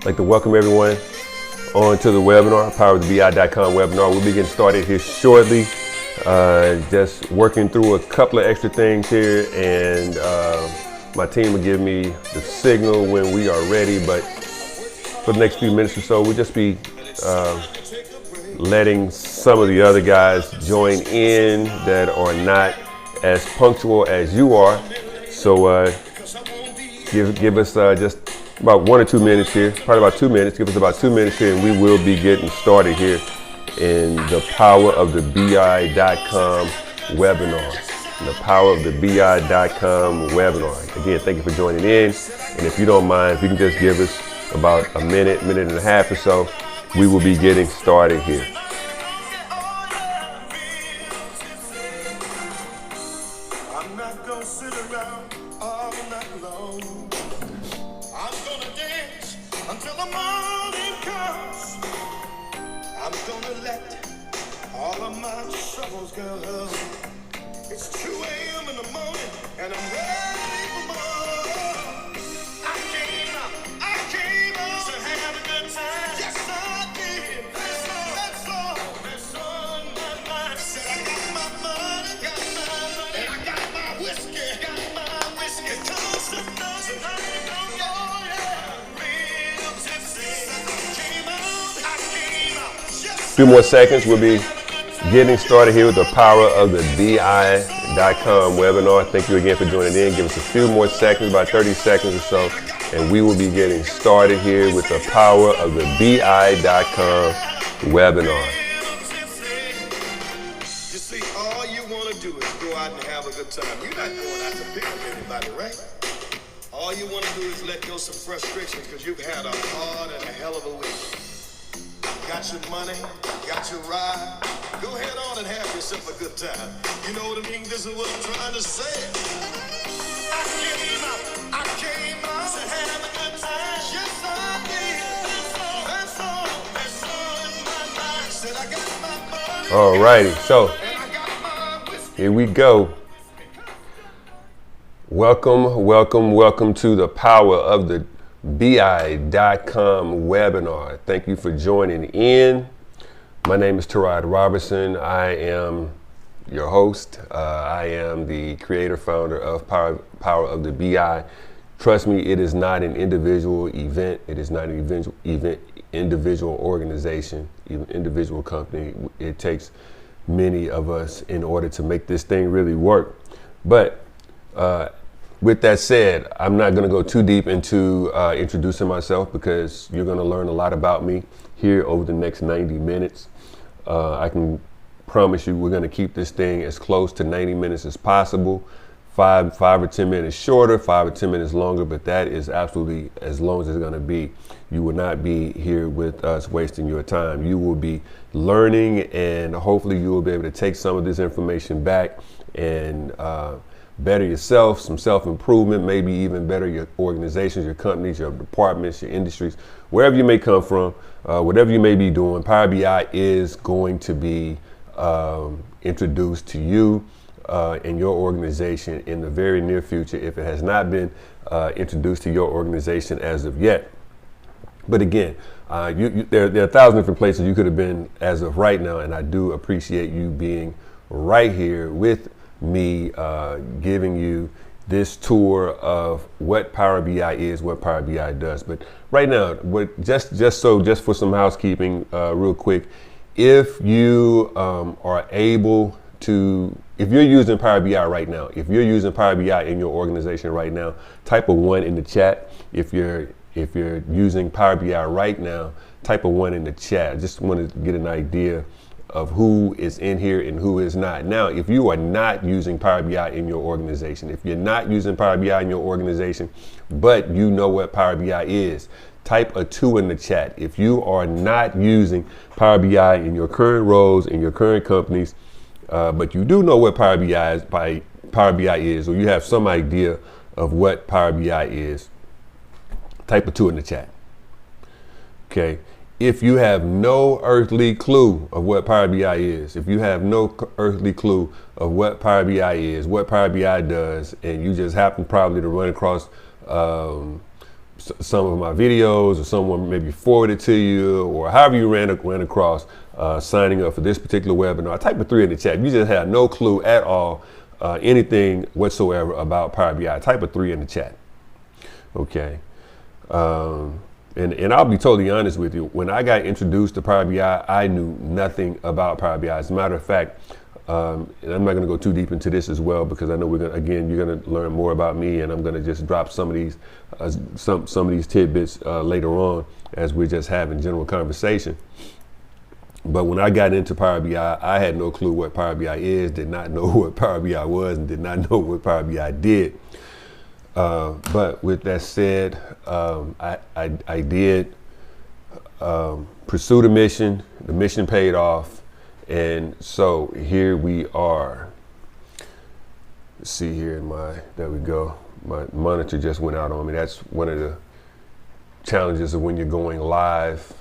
I'd like to welcome everyone on to the webinar, powerofthebi.com webinar. We'll be getting started here shortly. Just working through a couple of extra things here, and my team will give me the signal when we are ready. But for the next few minutes or so, we'll just be letting some of the other guys join in that are not as punctual as you are. So give us just about 1 or 2 minutes here, probably about 2 minutes. Give us about 2 minutes here, and we will be getting started here in the powerofthebi.com webinar. The powerofthebi.com webinar. Again, thank you for joining in. And if you don't mind, if you can just give us about a minute and a half or so, we will be getting started here. I'm not gonna sit around all night long. I'm gonna dance until the morning comes. I'm gonna let all of my troubles go. It's 2 a.m. in the morning and I'm ready for more. I came out to have a good time. Yes, I did. That's all in my mind. Said I got my money, and I got my whiskey. Some I ain't gonna go, yeah. Real tipsy. I came out. A few more seconds, we'll be getting started here with the powerofthebi.com webinar. Thank you again for joining in. Give us a few more seconds, about 30 seconds or so, and we will be getting started here with the powerofthebi.com webinar. You see, all you want to do is go out and have a good time. You're not going out to pick up anybody, right? All you want to do is let go some frustration because you've had a hard and a hell of a week. Got your money, got your ride. Go ahead on and have yourself a good time. You know what I mean? This is what I'm trying to say. I came out to have a good time. Yes, I did. That's all in my mind. Said I got my money. All righty, so And I got my whiskey. here we go. Welcome to the Power of the BI.com webinar. Thank you for joining in. My name is Terod Robertson. I am your host. I am the creator, founder of Power of the BI. Trust me, it is not an individual event. It is not an individual organization, even individual company. It takes many of us in order to make this thing really work. But with that said, I'm not going to go too deep into introducing myself because you're going to learn a lot about me here over the next 90 minutes. I can promise you we're going to keep this thing as close to 90 minutes as possible. 5 or 10 minutes shorter, 5 or 10 minutes longer, but that is absolutely as long as it's going to be. You will not be here with us wasting your time. You will be learning, and hopefully you will be able to take some of this information back and better yourself, some self-improvement, maybe even better your organizations, your companies, your departments, your industries, wherever you may come from, whatever you may be doing. Power BI is going to be introduced to you and your organization in the very near future if it has not been introduced to your organization as of yet. But again, there are 1,000 different places you could have been as of right now, and I do appreciate you being right here with me giving you this tour of what Power BI is, what Power BI does. But right now, just for some housekeeping real quick, if you are able to, if you're using Power BI right now, if you're using Power BI in your organization right now, type a 1 in the chat. If you're using Power BI right now, type a 1 in the chat. I just want to get an idea of who is in here and who is not. Now, if you are not using Power BI in your organization, if you're not using Power BI in your organization, but you know what Power BI is, type a 2 in the chat. If you are not using Power BI in your current roles, in your current companies, but you do know what Power BI is, or you have some idea of what Power BI is, type a 2 in the chat. Okay. If you have no earthly clue of what Power BI is, if you have no earthly clue of what Power BI is, what Power BI does, and you just happen probably to run across some of my videos, or someone maybe forwarded to you, or however you ran across signing up for this particular webinar, type a 3 in the chat. You just have no clue at all, anything whatsoever about Power BI, type a 3 in the chat. Okay. And I'll be totally honest with you. When I got introduced to Power BI, I knew nothing about Power BI. As a matter of fact, and I'm not going to go too deep into this as well, because I know you're going to learn more about me, and I'm going to just drop some of these some of these tidbits later on as we're just having general conversation. But when I got into Power BI, I had no clue what Power BI is, did not know what Power BI was, and did not know what Power BI did. But with that said, I did pursue the mission. The mission paid off. And so here we are. Let's see here there we go. My monitor just went out on me. That's one of the challenges of when you're going live.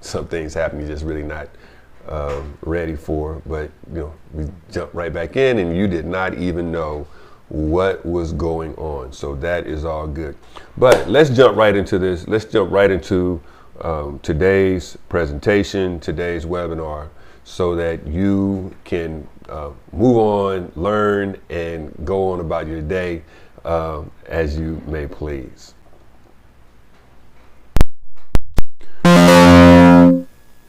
Some things happen you're just really not ready for. But we jumped right back in, and you did not even know what was going on. So that is all good. But let's jump right into this. Let's jump right into today's presentation, today's webinar, so that you can move on, learn, and go on about your day as you may please.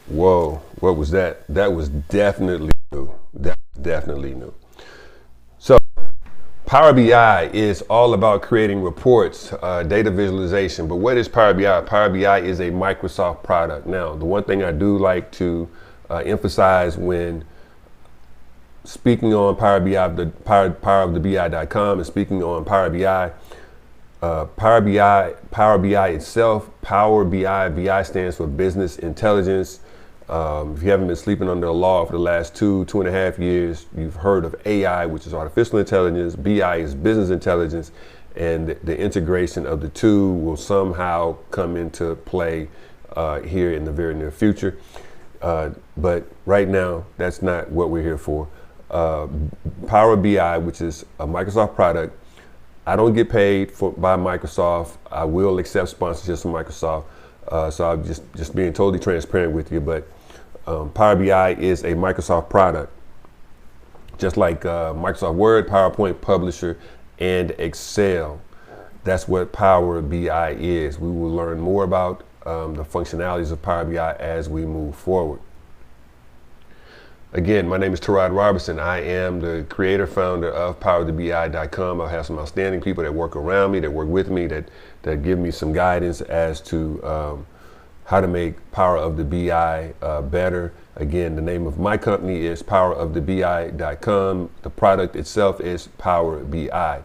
Whoa, what was that? That was definitely new. Definitely new. So Power BI is all about creating reports, data visualization. But what is Power BI? Power BI is a Microsoft product. Now, the one thing I do like to emphasize when speaking on Power BI, powerofthebi.com, and speaking on Power BI, Power BI itself, Power BI, BI stands for Business Intelligence. If you haven't been sleeping under the law for the last 2.5 years, you've heard of AI, which is artificial intelligence. BI is business intelligence, and the integration of the two will somehow come into play here in the very near future. But right now, that's not what we're here for. Power BI, which is a Microsoft product. I don't get paid by Microsoft. I will accept sponsorships from Microsoft. So I'm just being totally transparent with you. But Power BI is a Microsoft product, just like Microsoft Word, PowerPoint, Publisher, and Excel. That's what Power BI is. We will learn more about the functionalities of Power BI as we move forward. Again, my name is Terod Robertson. I am the creator, founder of powerofthebi.com. I have some outstanding people that work around me, that work with me, that give me some guidance as to how to make Power of the BI better. Again, the name of my company is powerofthebi.com. The product itself is Power BI.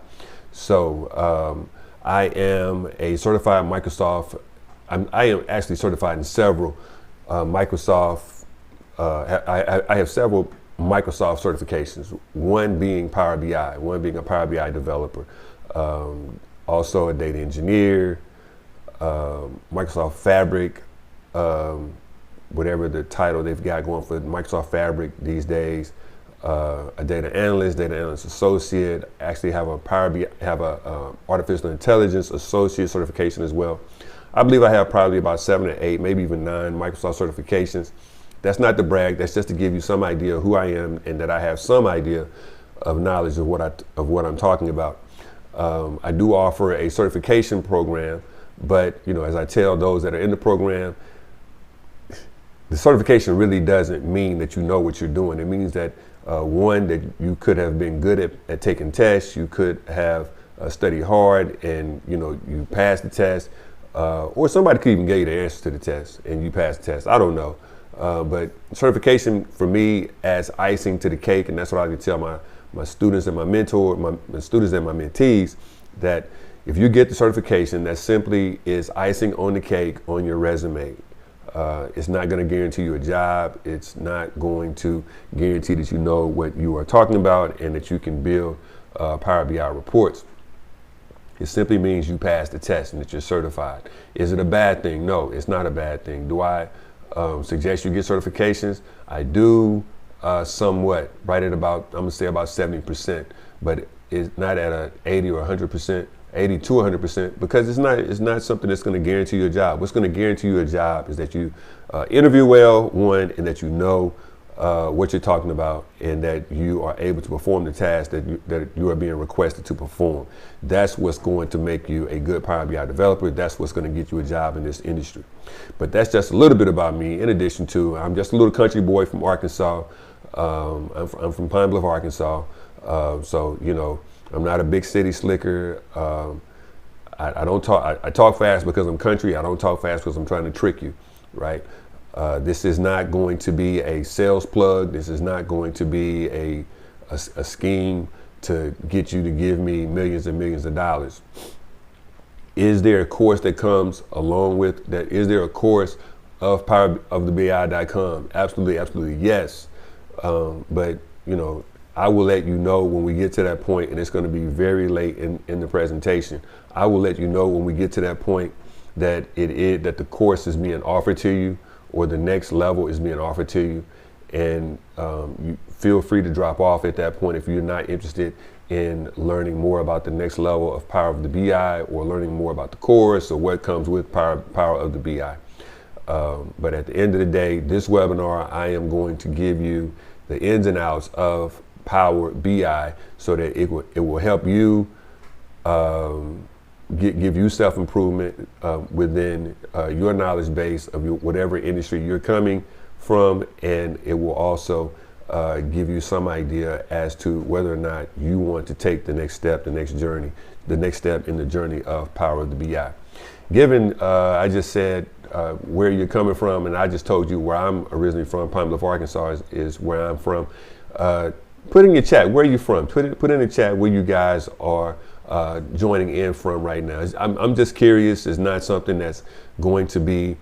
So I am a certified Microsoft. I am actually certified in several Microsoft. I have several Microsoft certifications, one being Power BI, one being a Power BI developer, also a data engineer, Microsoft Fabric, whatever the title they've got going for Microsoft Fabric these days, a data analyst associate. Actually have a Power BI, have a artificial intelligence associate certification as well. I believe I have probably about 7 or 8, maybe even 9 Microsoft certifications. That's not to brag. That's just to give you some idea of who I am, and that I have some idea of knowledge of what I'm talking about. I do offer a certification program, but as I tell those that are in the program, the certification really doesn't mean that you know what you're doing. It means that one, that you could have been good at taking tests. You could have studied hard, and you passed the test, or somebody could even give you the answers to the test and you passed the test. I don't know. But certification for me as icing to the cake, and that's what I can tell my students and my mentor, my students and my mentees, that if you get the certification, that simply is icing on the cake on your resume. It's not going to guarantee you a job. It's not going to guarantee that you know what you are talking about and that you can build Power BI reports. It simply means you passed the test and that you're certified. Is it a bad thing? No, it's not a bad thing. Do I suggest you get certifications? I do, somewhat, right at about, I'm gonna say about 70%, but it's not at a 80 or 100%. 80 to 100%, because it's not something that's going to guarantee you a job. What's going to guarantee you a job is that you interview well, one, and that you know what you're talking about, and that you are able to perform the task that you are being requested to perform. That's what's going to make you a good Power BI developer. That's what's going to get you a job in this industry. But that's just a little bit about me. In addition to, I'm just a little country boy from Arkansas. I'm from Pine Bluff, Arkansas. So, you know, I'm not a big city slicker. I don't talk. I talk fast because I'm country. I don't talk fast because I'm trying to trick you, right? This is not going to be a sales plug. This is not going to be a scheme to get you to give me millions and millions of dollars. Is there a course that comes along with that? Is there a course of powerofthebi.com? Absolutely, absolutely, yes. But, you know, I will let you know when we get to that point, and it's going to be very late in the presentation. I will let you know when we get to that point that that the course is being offered to you, or the next level is being offered to you, and you feel free to drop off at that point if you're not interested in learning more about the next level of Power of the BI, or learning more about the course or what comes with Power of the BI. But at the end of the day, this webinar, I am going to give you the ins and outs of Power BI so that it will help you give you self-improvement within your knowledge base of whatever industry you're coming from, and it will also give you some idea as to whether or not you want to take the next step, the next step in the journey of Power of the BI. Given I just said where you're coming from, and I just told you where I'm originally from, Pine Bluff, Arkansas is where I'm from. Put in your chat, where are you from? Put in the chat where you guys are joining in from right now. I'm just curious. It's not something that's going to be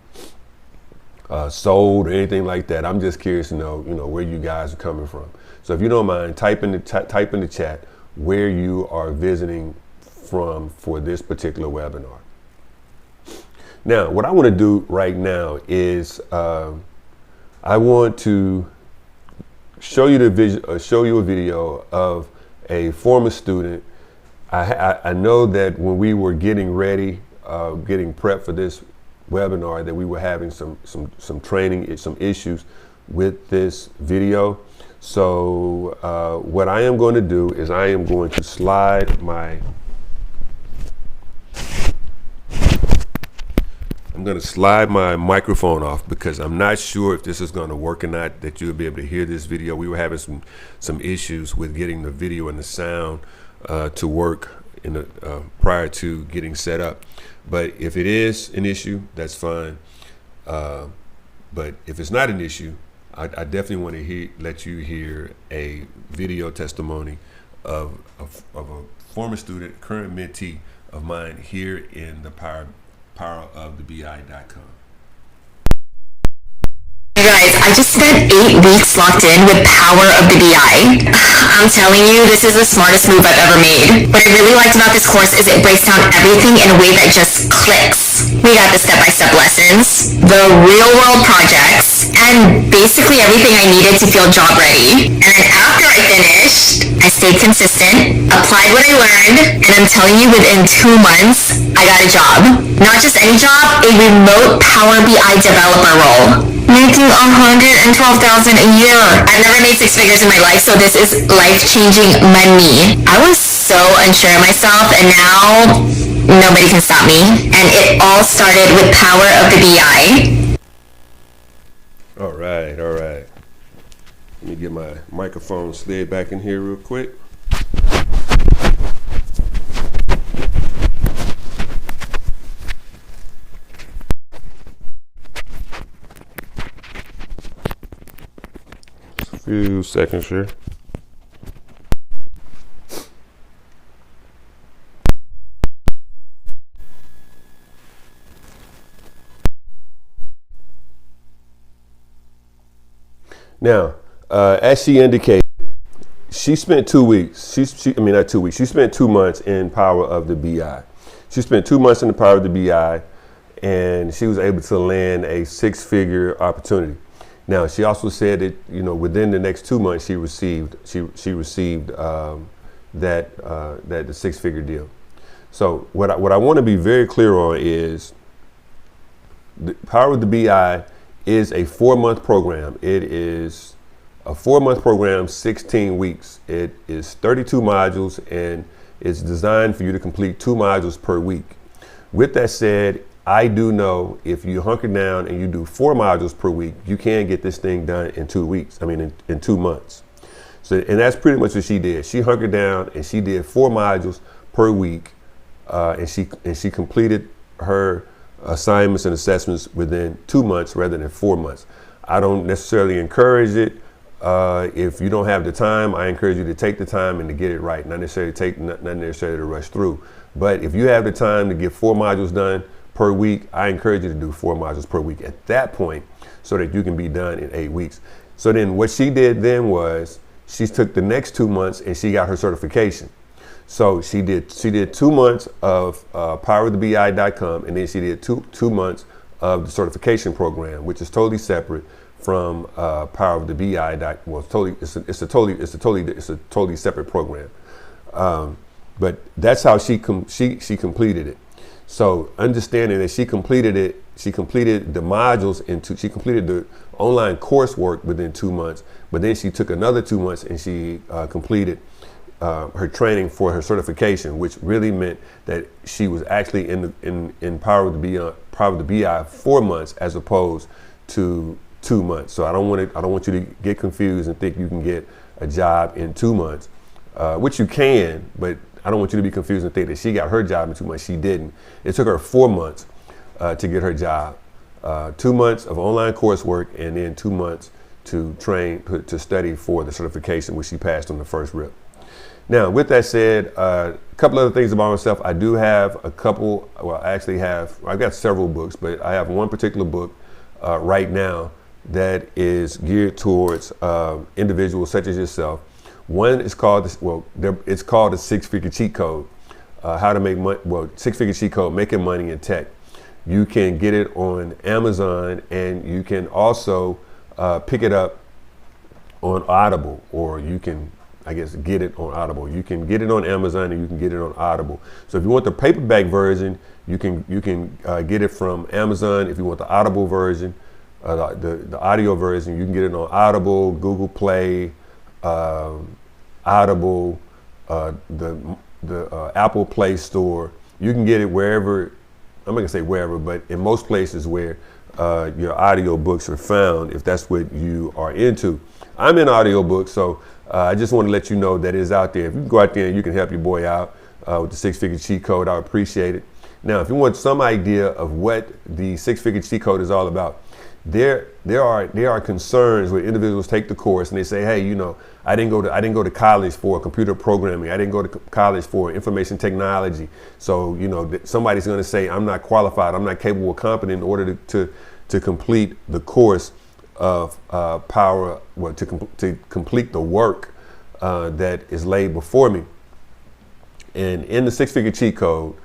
sold or anything like that. I'm just curious to know, where you guys are coming from. So if you don't mind, type in the chat where you are visiting from for this particular webinar. Now, what I want to do right now is I want to show you a video of a former student. I know that when we were getting ready, getting prepped for this webinar, that we were having some training, some issues with this video. So what I am going to do is I am going to slide my microphone off, because I'm not sure if this is going to work or not, that you'll be able to hear this video. We were having some issues with getting the video and the sound to work prior to getting set up. But if it is an issue, that's fine. But if it's not an issue, I definitely want to let you hear a video testimony of a former student, current mentee of mine here in the powerofthebi.com. Hey guys, I just spent 8 weeks locked in with Power of the BI. I'm telling you, this is the smartest move I've ever made. What I really liked about this course is it breaks down everything in a way that just clicks. We got the step-by-step lessons, the real-world projects, and basically everything I needed to feel job ready. And then after I finished, I stayed consistent, applied what I learned, and I'm telling you, within 2 months, I got a job. Not just any job, a remote Power BI developer role, making $112,000 a year. I've never made 6 figures in my life, so this is life-changing money. I was so unsure of myself, and now nobody can stop me. And it all started with Power of the BI. All right. Let me get my microphone slid back in here real quick. Just a few seconds here. Now, as she indicated, she spent 2 weeks. She spent 2 months in Power of the BI. She spent 2 months in the Power of the BI, and she was able to land a 6-figure opportunity. Now, she also said that within the next 2 months she received that the 6-figure deal. So what I want to be very clear on is the Power of the BI is a 4-month program. It is a 4-month program, 16 weeks. It is 32 modules, and it's designed for you to complete 2 modules per week. With that said, I do know if you hunker down and you do 4 modules per week, you can get this thing done in 2 weeks. I mean, in 2 months. So, and that's pretty much what she did. She hunkered down and she did 4 modules per week, and she completed her assignments and assessments within 2 months rather than 4 months. I don't necessarily encourage it. If you don't have the time, I encourage you to take the time and to get it right. Not necessarily to rush through. But if you have the time to get 4 modules done per week, I encourage you to do 4 modules per week at that point so that you can be done in 8 weeks. So then what she did then was she took the next 2 months and she got her certification. So she did 2 months of powerofthebi.com, and then she did two months of the certification program, which is totally separate from Power of the BI. Well, it's a totally separate program. But that's how she completed it. So understanding that she completed it, she completed the modules she completed the online coursework within 2 months. But then she took another 2 months and she completed her training for her certification, which really meant that she was actually in Power of the BI 4 months as opposed to 2 months. So I don't want you to get confused and think you can get a job in 2 months, which you can, but I don't want you to be confused and think that she got her job in 2 months. She didn't. It took her 4 months to get her job. 2 months of online coursework and then 2 months to study for the certification, which she passed on the first rip. Now, with that said, a couple other things about myself. I do have I've got several books, but I have one particular book right now that is geared towards individuals such as yourself. One is called, it's called the 6-Figure Cheat Code, how to make money, 6-Figure Cheat Code, making money in tech. You can get it on Amazon, and you can also pick it up on Audible, or you can, get it on Audible. You can get it on Amazon and you can get it on Audible. So if you want the paperback version, you can get it from Amazon. If you want the Audible version, the audio version, you can get it on Audible, Google Play, Audible, the Apple Play Store. You can get it wherever. I'm not gonna say wherever, but in most places where your audio books are found, if that's what you are into. I'm in audiobooks, so I just want to let you know that it is out there. If you can go out there and you can help your boy out with the 6-Figure Cheat Code, I would appreciate it. Now, if you want some idea of what the 6-Figure Cheat Code is all about, there are concerns where individuals take the course and they say, hey, I didn't go to college for computer programming. I didn't go to college for information technology. So, somebody's going to say I'm not qualified. I'm not capable or competent in order to complete the course of to complete the work that is laid before me. And in the 6-Figure Cheat Code,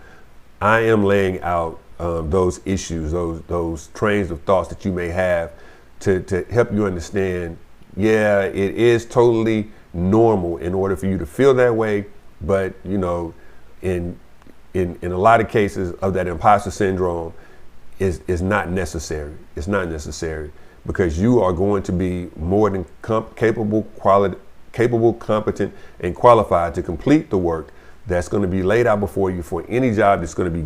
I am laying out those issues, those trains of thoughts that you may have to help you understand, yeah, it is totally normal in order for you to feel that way, but in a lot of cases of that imposter syndrome is not necessary. It's not necessary because you are going to be more than capable, competent, and qualified to complete the work that's going to be laid out before you for any job that's going to be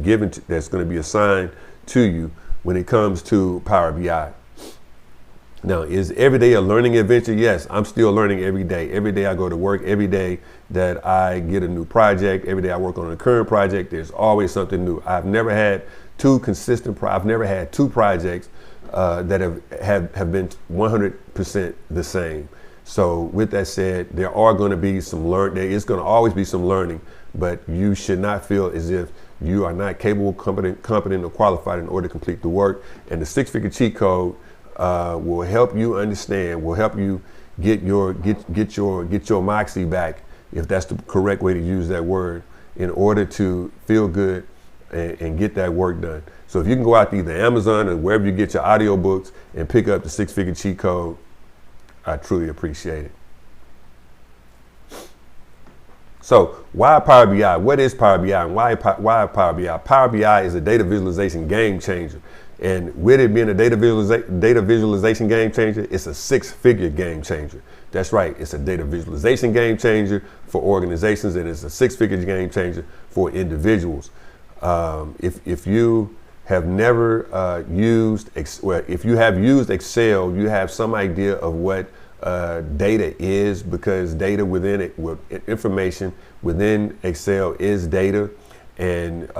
that's going to be assigned to you when it comes to Power BI. Now, is every day a learning adventure? Yes, I'm still learning every day. Every day I go to work, every day that I get a new project, every day I work on a current project, there's always something new. I've never had two projects that have been 100% the same. So with that said, there is going to always be some learning, but you should not feel as if you are not capable, competent, or qualified in order to complete the work. And the 6-Figure Cheat Code will help you understand, will help you get your moxie back, if that's the correct way to use that word, in order to feel good and get that work done. So if you can go out to either Amazon or wherever you get your audiobooks and pick up the 6-Figure Cheat Code, I truly appreciate it. So why Power BI? What is Power BI and why Power BI? Power BI is a data visualization game changer. And with it being a data visualization game changer, it's a six-figure game changer. That's right, it's a data visualization game changer for organizations, and it's a six-figure game changer for individuals. If you have never if you have used Excel, you have some idea of what data is, because data within it, information within Excel is data. And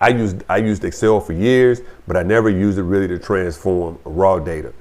I used Excel for years, but I never used it really to transform raw data,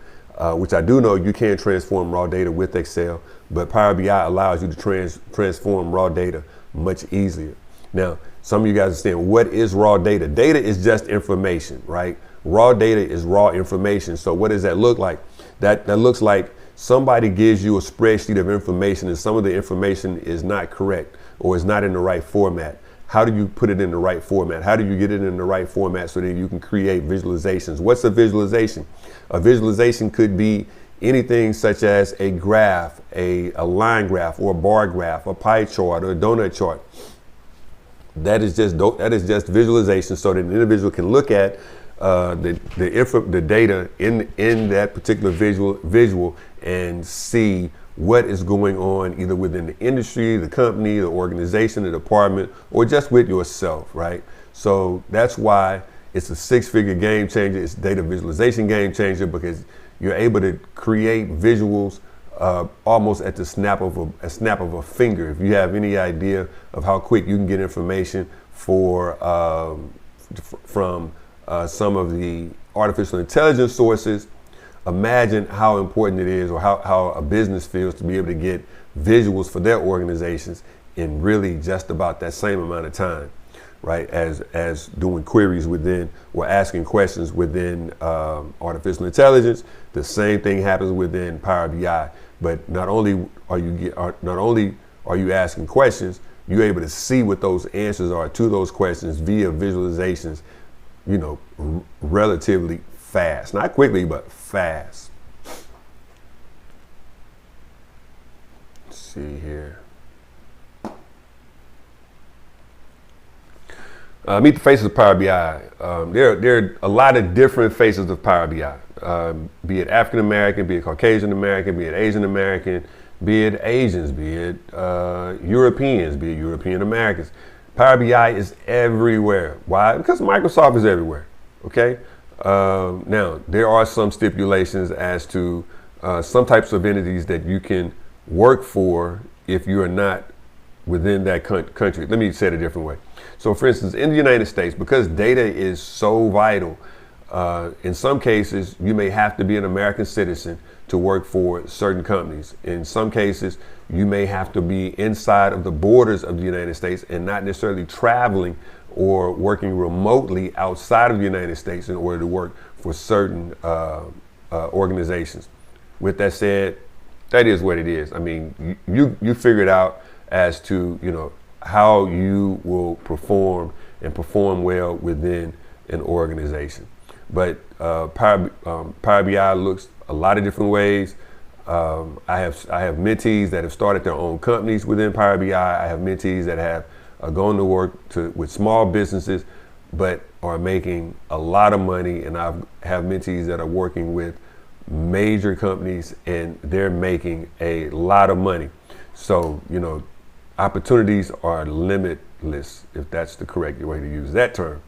which I do know you can transform raw data with Excel, but Power BI allows you to transform raw data much easier. Now, some of you guys are saying, what is raw data? Data is just information, right? Raw data is raw information. So what does that look like? That looks like somebody gives you a spreadsheet of information and some of the information is not correct or is not in the right format. How do you put it in the right format? How do you get it in the right format so that you can create visualizations? What's a visualization? A visualization could be anything such as a graph, a line graph or a bar graph, a pie chart or a donut chart. That is just visualization, so that an individual can look at the data in that particular visual and see what is going on either within the industry, the company, the organization, the department, or just with yourself, right? So that's why it's a six-figure game changer. It's a data visualization game changer because you're able to create visuals almost at the snap of a finger. If you have any idea of how quick you can get information from some of the artificial intelligence sources, imagine how important it is, or how a business feels to be able to get visuals for their organizations in really just about that same amount of time, right? As doing queries within or asking questions within artificial intelligence. The same thing happens within Power BI. But not only are you asking questions, you're able to see what those answers are to those questions via visualizations, relatively fast. Not quickly, but fast. Let's see here. Meet the faces of Power BI. There are a lot of different faces of Power BI. Be it African American, be it Caucasian American, be it Asian American, be it Asians, be it Europeans, be it European Americans. Power BI is everywhere. Why? Because Microsoft is everywhere. Okay. Now there are some stipulations as to some types of entities that you can work for if you are not within that country. Let me say it a different way. So, for instance, in the United States, because data is so vital. In some cases, you may have to be an American citizen to work for certain companies. In some cases, you may have to be inside of the borders of the United States and not necessarily traveling or working remotely outside of the United States in order to work for certain organizations. With that said, that is what it is. I mean, you figure it out as to, how you will perform and perform well within an organization. But Power BI looks a lot of different ways. I have mentees that have started their own companies within Power BI. I have mentees that have gone to work with small businesses, but are making a lot of money. And I have mentees that are working with major companies, and they're making a lot of money. So opportunities are limitless, if that's the correct way to use that term.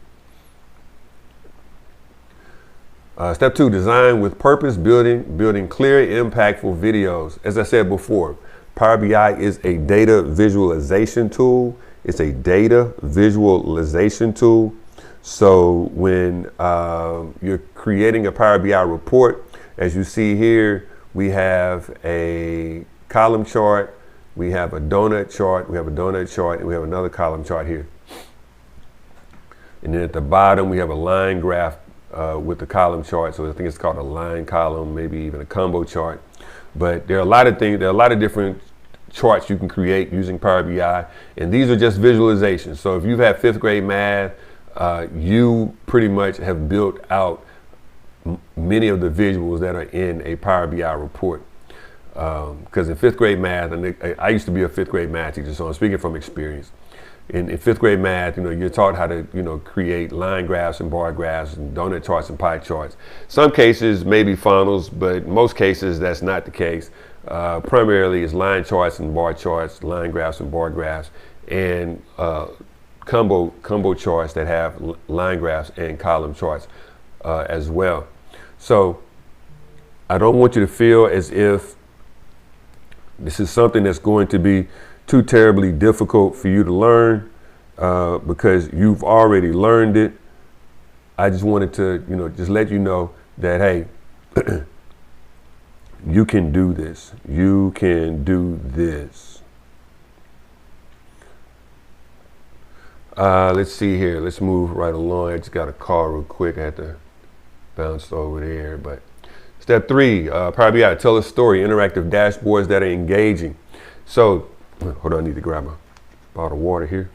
Step 2, design with purpose, building clear, impactful videos. As I said before, Power BI is a data visualization tool. It's a data visualization tool. So when you're creating a Power BI report, as you see here, we have a column chart, we have a donut chart, and we have another column chart here. And then at the bottom, we have a line graph with the column chart. So I think it's called a line column, maybe even a combo chart. But there are a lot of things, there are a lot of different charts you can create using Power BI. And these are just visualizations. So if you've had 5th grade math, you pretty much have built out many of the visuals that are in a Power BI report. Because in fifth grade math, and I used to be a fifth grade math teacher, so I'm speaking from experience. In fifth grade math, you're taught how to, create line graphs and bar graphs and donut charts and pie charts. Some cases maybe funnels, but most cases that's not the case. Primarily it's line charts and bar charts, line graphs and bar graphs, and combo charts that have line graphs and column charts as well. So I don't want you to feel as if this is something that's going to be too terribly difficult for you to learn because you've already learned it. I just wanted to, just let you know that, hey, you can do this. You can do this. Let's see here. Let's move right along. I just got a call real quick. I had to bounce over there. But step 3, Power BI, tell a story, interactive dashboards that are engaging. So, hold on, I need to grab a bottle of water here.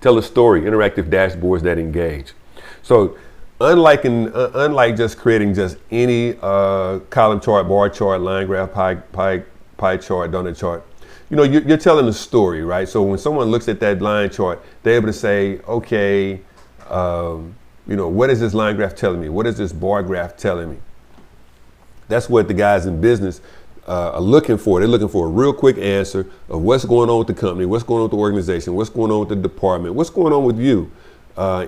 Tell a story, interactive dashboards that engage. So unlike just creating just any column chart, bar chart, line graph, pie chart, donut chart, you're telling a story, right? So when someone looks at that line chart, they're able to say, okay, what is this line graph telling me? What is this bar graph telling me? That's what the guys in business are looking for. They're looking for a real quick answer of what's going on with the company, what's going on with the organization, what's going on with the department, what's going on with you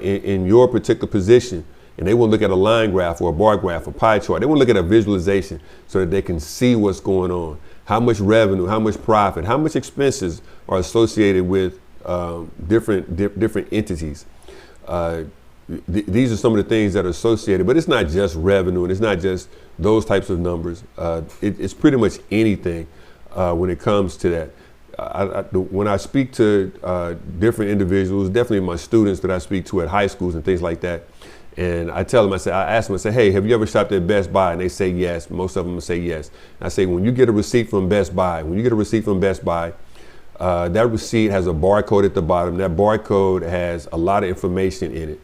in your particular position. And they will look at a line graph or a bar graph, a pie chart. They will look at a visualization so that they can see what's going on. How much revenue, how much profit, how much expenses are associated with different entities. These are some of the things that are associated, but it's not just revenue and it's not just those types of numbers. It's pretty much anything when it comes to that. When I speak to different individuals, definitely my students that I speak to at high schools and things like that, and I tell them, I ask them, hey, have you ever shopped at Best Buy? And they say yes. Most of them say yes. And I say, when you get a receipt from Best Buy, that receipt has a barcode at the bottom. That barcode has a lot of information in it.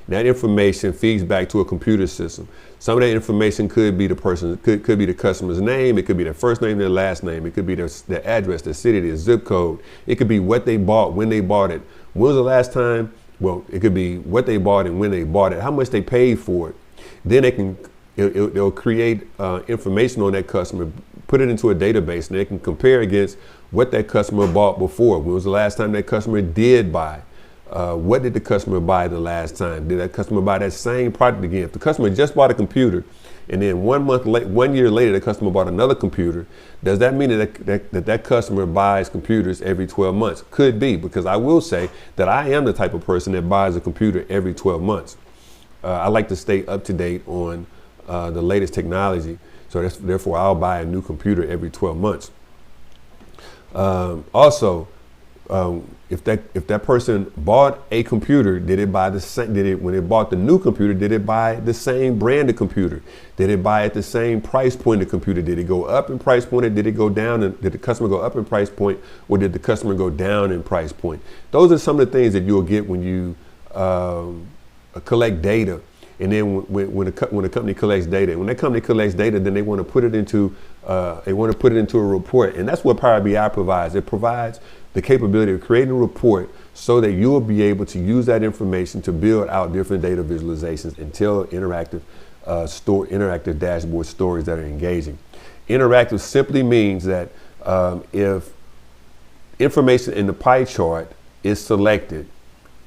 That information feeds back to a computer system. Some of that information could be the person, could be the customer's name. It could be their first name, their last name. It could be their address, their city, their zip code. It could be what they bought, when they bought it. When was the last time? Well, it could be what they bought and when they bought it, how much they paid for it. Then they'll create information on that customer, put it into a database, and they can compare against what that customer bought before. When was the last time that customer did buy? What did the customer buy the last time? Did that customer buy that same product again? If the customer just bought a computer and then 1 year later the customer bought another computer, does that mean that customer buys computers every 12 months? Could be, because I will say that I am the type of person that buys a computer every 12 months. I like to stay up to date on the latest technology, so therefore I'll buy a new computer every 12 months. Also, if that person bought a computer, did it buy the same? When it bought the new computer, did it buy the same brand of computer? Did it buy at the same price point of computer? Did it go up in price point, or did it go down? And did the customer go up in price point, or did the customer go down in price point? Those are some of the things that you'll get when you collect data. And then when a company collects data, when that company collects data, then they want to put it into a report, and that's what Power BI provides. It provides the capability of creating a report so that you will be able to use that information to build out different data visualizations and tell interactive dashboard stories that are engaging. Interactive simply means that if information in the pie chart is selected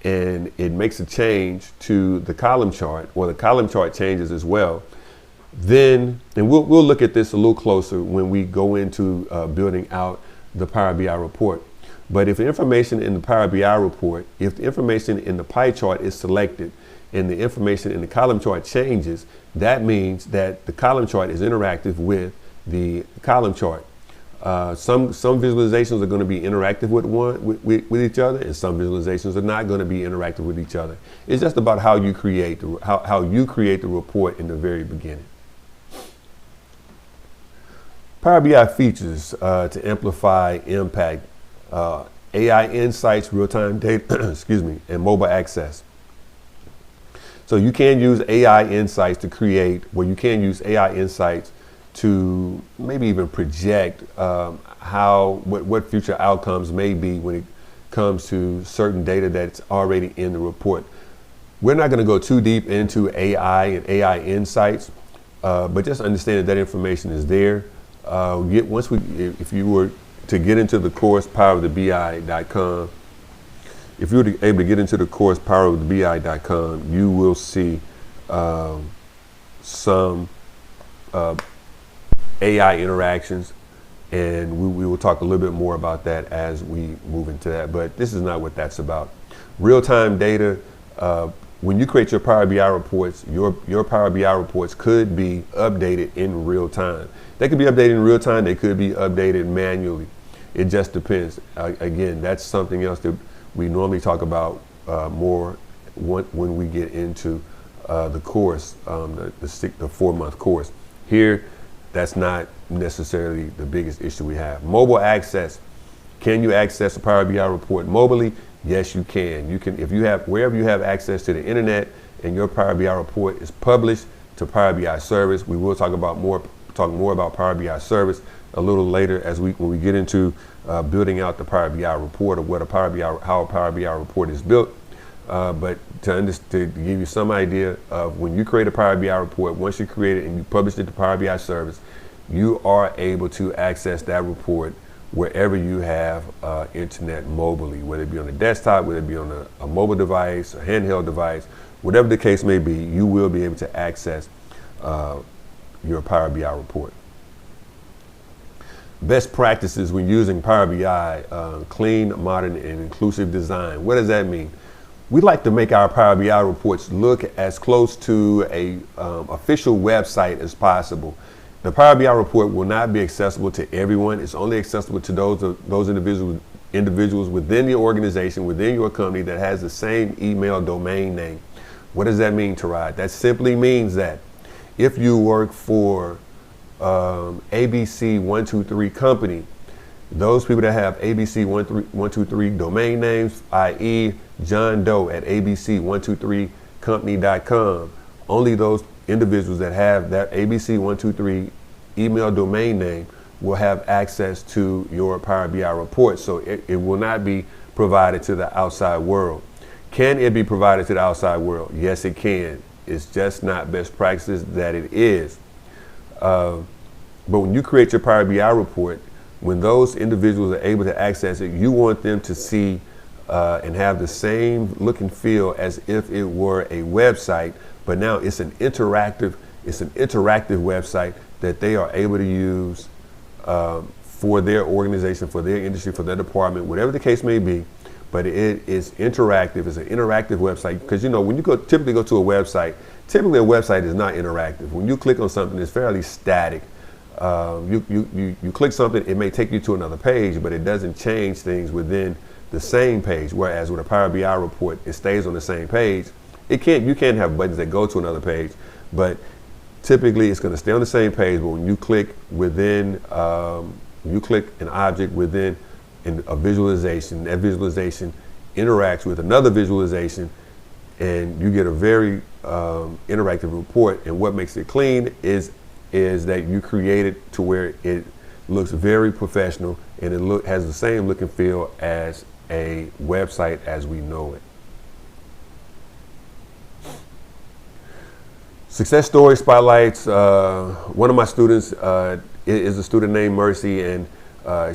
and it makes a change to the column chart, or the column chart changes as well, then, and we'll look at this a little closer when we go into building out the Power BI report. But if the information in the Power BI report, if the information in the pie chart is selected and the information in the column chart changes, that means that the column chart is interactive with the column chart. Some visualizations are going to be interactive with each other, and some visualizations are not going to be interactive with each other. It's just about how you create the report in the very beginning. Power BI features to amplify impact, AI insights, real-time data, and mobile access. So you can use AI insights to create, well, you can use AI insights to maybe even project what future outcomes may be when it comes to certain data that's already in the report. We're not going to go too deep into AI and AI insights, but just understand that information is there. If you were to get into the course powerofthebi.com, if you were able to get into the course powerofthebi.com, you will see some AI interactions, and we will talk a little bit more about that as we move into that. But this is not what that's about. Real-time data. When you create your Power BI reports, your Power BI reports could be updated in real time. They could be updated in real time. They could be updated manually. It just depends. Again, that's something else that we normally talk about more when we get into the course, the 4-month course. Here, that's not necessarily the biggest issue we have. Mobile access. Can you access a Power BI report mobilely? Yes, you can. You can, wherever you have access to the internet and your Power BI report is published to Power BI service. We will talk more about Power BI service a little later when we get into building out the Power BI report, or how a Power BI report is built. But to give you some idea of when you create a Power BI report, once you create it and you publish it to Power BI service, you are able to access that report wherever you have internet mobilely, whether it be on a desktop, whether it be on a mobile device, a handheld device, whatever the case may be, you will be able to access your Power BI report. Best practices when using Power BI, clean, modern, and inclusive design. What does that mean? We like to make our Power BI reports look as close to a official website as possible. The Power BI report will not be accessible to everyone. It's only accessible to those individuals within the organization, within your company, that has the same email domain name. What does that mean, Tarad? That simply means that if you work for ABC123 company, those people that have ABC123 domain names, i.e. John Doe at ABC123company.com, only those individuals that have that ABC123 email domain name will have access to your Power BI report. So it will not be provided to the outside world. Can it be provided to the outside world? Yes, it can. It's just not best practices that it is. But when you create your Power BI report, when those individuals are able to access it, you want them to see and have the same look and feel as if it were a website, but now it's an interactive website that they are able to use for their organization, for their industry, for their department, whatever the case may be. But it is interactive. It's an interactive website, because when you typically go to a website, typically a website is not interactive. When you click on something, it's fairly static. You click something, it may take you to another page, but it doesn't change things within the same page. Whereas with a Power BI report, it stays on the same page. You can't have buttons that go to another page, but typically it's going to stay on the same page. But when you click within, you click an object within a visualization, that visualization interacts with another visualization, and you get a very interactive report. And what makes it clean is that you create it to where it looks very professional, and it has the same look and feel as a website as we know it. Success story spotlights. One of my students is a student named Mercy, and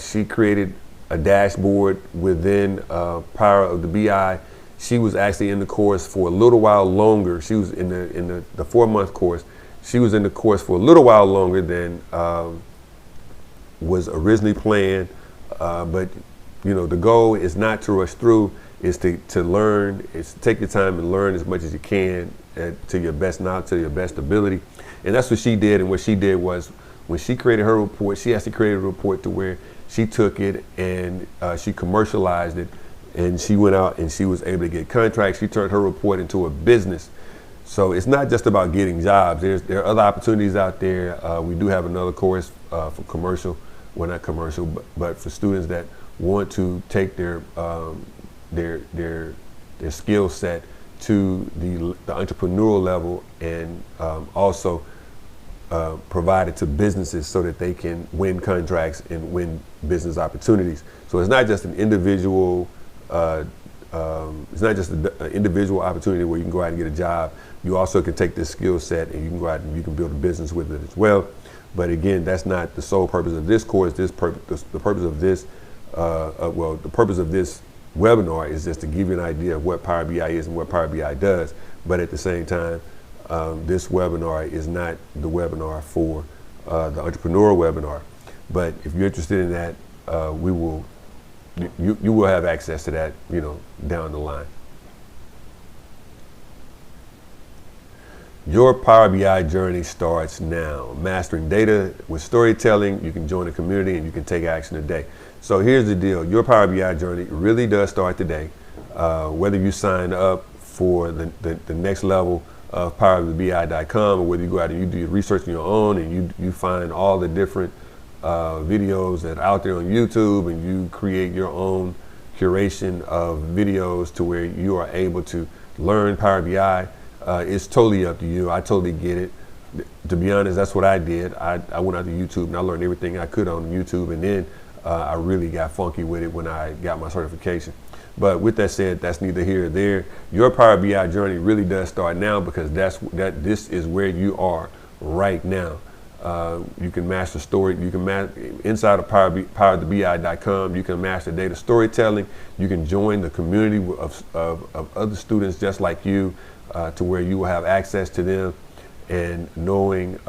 she created a dashboard within Power of the BI. She was actually in the course for a little while longer. She was in the 4-month course. She was in the course for a little while longer than was originally planned. But the goal is not to rush through. Is to learn. Is to take your time and learn as much as you can to your best knowledge, to your best ability. And that's what she did. And what she did was, when she created her report, she actually created a report to where she took it and she commercialized it, and she went out and she was able to get contracts. She turned her report into a business. So it's not just about getting jobs. There are other opportunities out there. We do have another course for commercial, well, not commercial, but for students that want to take their skill set to the entrepreneurial level, and also provide it to businesses so that they can win contracts and win business opportunities. So it's not just an individual. It's not just an individual opportunity where you can go out and get a job. You also can take this skill set and you can go out and you can build a business with it as well. But again, that's not the sole purpose of this course. The purpose of this, the purpose of this webinar is just to give you an idea of what Power BI is and what Power BI does. But at the same time, this webinar is not the webinar for the entrepreneurial webinar. But if you're interested in that, you will have access to that, down the line. Your Power BI journey starts now. Mastering data with storytelling, you can join the community and you can take action today. So here's the deal. Your Power BI journey really does start today. Whether you sign up for the next level of powerofthebi.com, or whether you go out and you do your research on your own and you find all the different videos that are out there on YouTube, and you create your own curation of videos to where you are able to learn Power BI. It's totally up to you. I totally get it. To be honest, that's what I did. I went out to YouTube and I learned everything I could on YouTube, and then I really got funky with it when I got my certification. But with that said, that's neither here nor there. Your Power BI journey really does start now, because this is where you are right now. You can master story. You can inside of powerofthebi.com. You can master data storytelling. You can join the community of other students just like you, to where you will have access to them, and knowing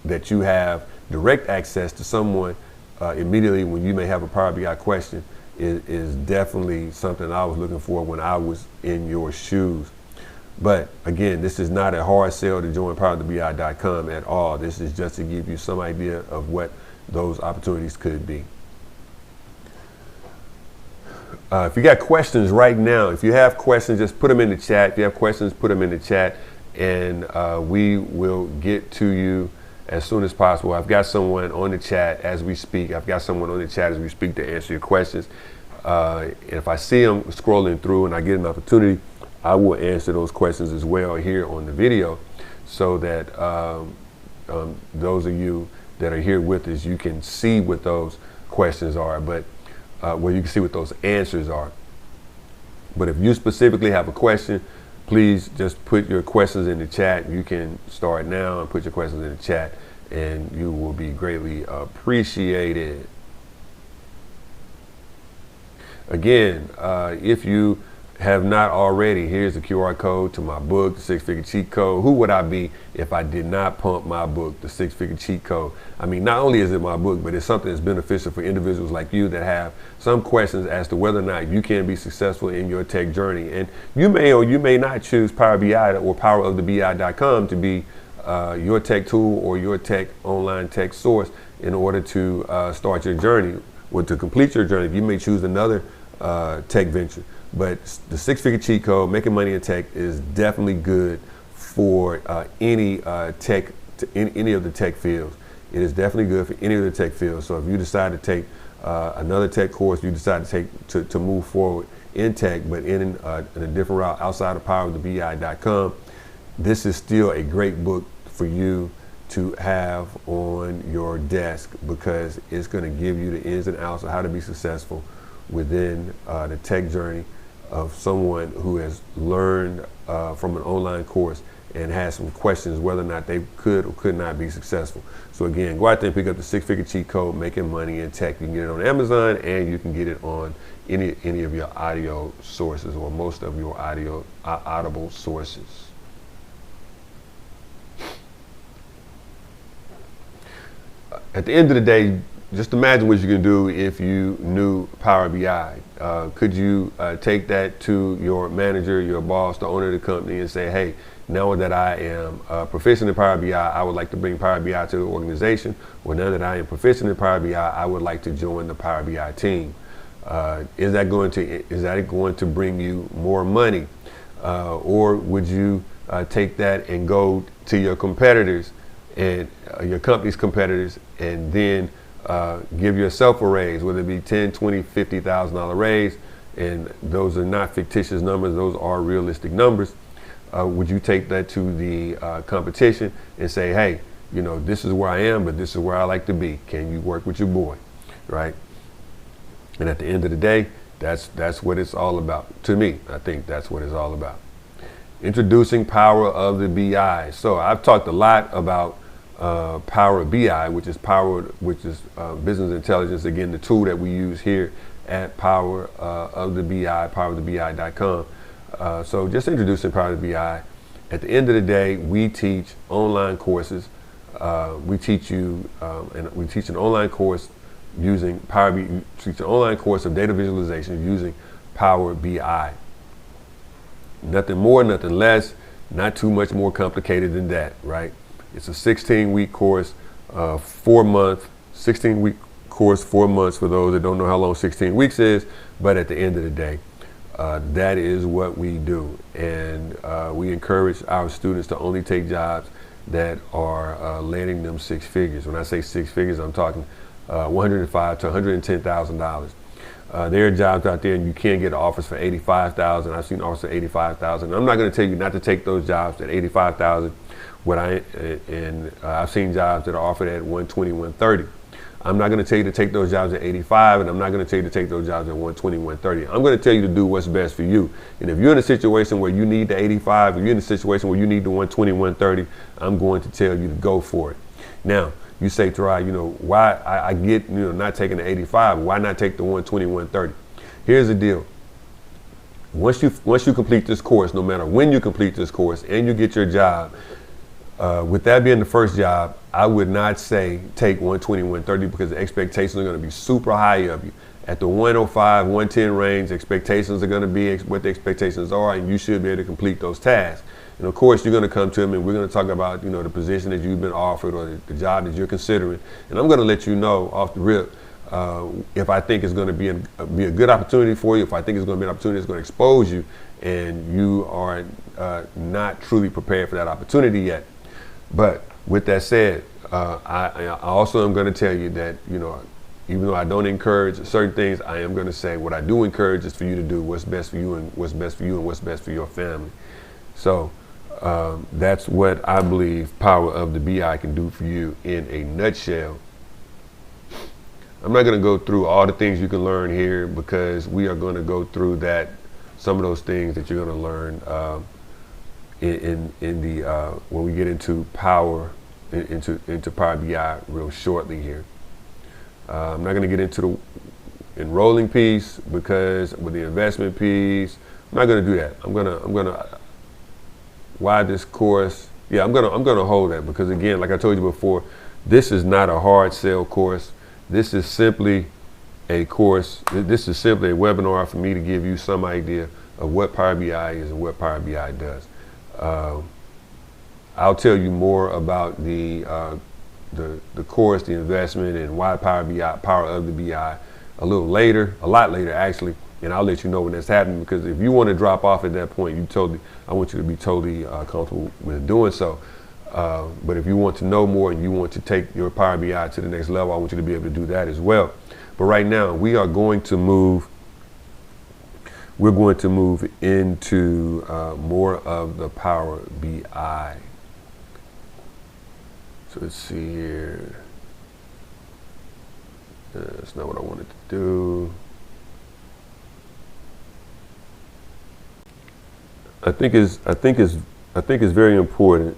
that you have direct access to someone immediately when you may have a Power BI question is definitely something I was looking for when I was in your shoes. But again, this is not a hard sell to join powerofthebi.com at all. This is just to give you some idea of what those opportunities could be. If you got questions right now, if you have questions, just put them in the chat. If you have questions, put them in the chat, and we will get to you as soon as possible. I've got someone on the chat as we speak. To answer your questions. And if I see them scrolling through and I get an opportunity, I will answer those questions as well here on the video, so that those of you that are here with us, you can see what those questions are, but you can see what those answers are. But if you specifically have a question, please just put your questions in the chat. You can start now and put your questions in the chat, and you will be greatly appreciated. Again, if you have not already, here's the QR code to my book, The Six-Figure Cheat Code. Who would I be if I did not pump my book, The Six-Figure Cheat Code? I mean, not only is it my book, but it's something that's beneficial for individuals like you that have some questions as to whether or not you can be successful in your tech journey. And you may or you may not choose Power BI or powerofthebi.com to be your tech tool or your online tech source in order to start your journey, or to complete your journey. You may choose another tech venture. But the Six-Figure Cheat Code, making money in tech, is definitely good for any tech, any of the tech fields. It is definitely good for any of the tech fields. So if you decide to take another tech course, you decide to move forward in tech, but in a different route outside of powerofthebi.com, this is still a great book for you to have on your desk, because it's going to give you the ins and outs of how to be successful within the tech journey of someone who has learned from an online course and has some questions whether or not they could or could not be successful. So again, go out there and pick up the Six-Figure Cheat Code, Making Money in Tech. You can get it on Amazon, and you can get it on any of your audio sources, or most of your audible sources. At the end of the day, just imagine what you can do if you knew Power BI. Could you take that to your manager, your boss, the owner of the company, and say, hey, now that I am proficient in Power BI, I would like to bring Power BI to the organization. Or now that I am proficient in Power BI, I would like to join the Power BI team. Is that going to bring you more money? Or would you take that and go to your competitors and your company's competitors, and then give yourself a raise, whether it be $10, $20, $50,000 raise, and those are not fictitious numbers, those are realistic numbers, would you take that to the competition and say, hey, you know, this is where I am, but this is where I like to be. Can you work with your boy, right? And at the end of the day, that's what it's all about. To me, I think that's what it's all about. Introducing power of the BI. So I've talked a lot about Power of BI, which is business intelligence. Again, the tool that we use here at Power of the BI, powerofthebi.com. So just introducing Power of the BI. At the end of the day, we teach online courses. We teach you, and we teach an online course using Power BI. We teach an online course of data visualization using Power BI. Nothing more, nothing less, not too much more complicated than that, right? It's a 16-week course, 4-month, 16-week course, 4 months for those that don't know how long 16 weeks is. But at the end of the day, that is what we do. And we encourage our students to only take jobs that are landing them 6 figures. When I say 6 figures, I'm talking $105,000 to $110,000. There are jobs out there and you can get offers for $85,000. I've seen offers for $85,000. I'm not going to tell you not to take those jobs at $85,000. I've seen jobs that are offered at $120,000, $130,000. I'm not going to tell you to take those jobs at $85,000, and I'm not going to tell you to take those jobs at $120,000, $130,000. I'm going to tell you to do what's best for you. And if you're in a situation where you need the $85,000, if you're in a situation where you need the $120,000, $130,000, I'm going to tell you to go for it. Now, you say, Tarai, you know, why I get, you know, not taking the $85,000, why not take the $120,000, $130,000? Here's the deal. Once you complete this course, no matter when you complete this course and you get your job, with that being the first job, I would not say take $120,000, $130,000 because the expectations are going to be super high of you. At the $105,000, $110,000 range, expectations are going to be what the expectations are, and you should be able to complete those tasks. And of course, you're going to come to them, and we're going to talk about, you know, the position that you've been offered or the job that you're considering. And I'm going to let you know off the rip if I think it's going to be a good opportunity for you, if I think it's going to be an opportunity that's going to expose you, and you are not truly prepared for that opportunity yet. But with that said, I also am going to tell you that, you know, even though I don't encourage certain things, I am going to say what I do encourage is for you to do what's best for you and what's best for you and what's best for your family. So that's what I believe Power of the BI can do for you in a nutshell. I'm not going to go through all the things you can learn here because we are going to go through some of those things that you're going to learn when we get into Power BI real shortly here. I'm not going to get into the enrolling piece because with the investment piece, I'm not going to do that. I'm gonna why this course? Yeah, I'm gonna hold that because again, like I told you before, this is not a hard sell course. This is simply a course. This is simply a webinar for me to give you some idea of what Power BI is and what Power BI does. I'll tell you more about the course, the investment, and why Power of the BI a lot later actually, and I'll let you know when that's happening because if you want to drop off at that point, I want you to be totally comfortable with doing so. But if you want to know more and you want to take your Power BI to the next level, I want you to be able to do that as well. But right now, we're going to move into more of the Power BI. So let's see here. That's not what I wanted to do. I think it's very important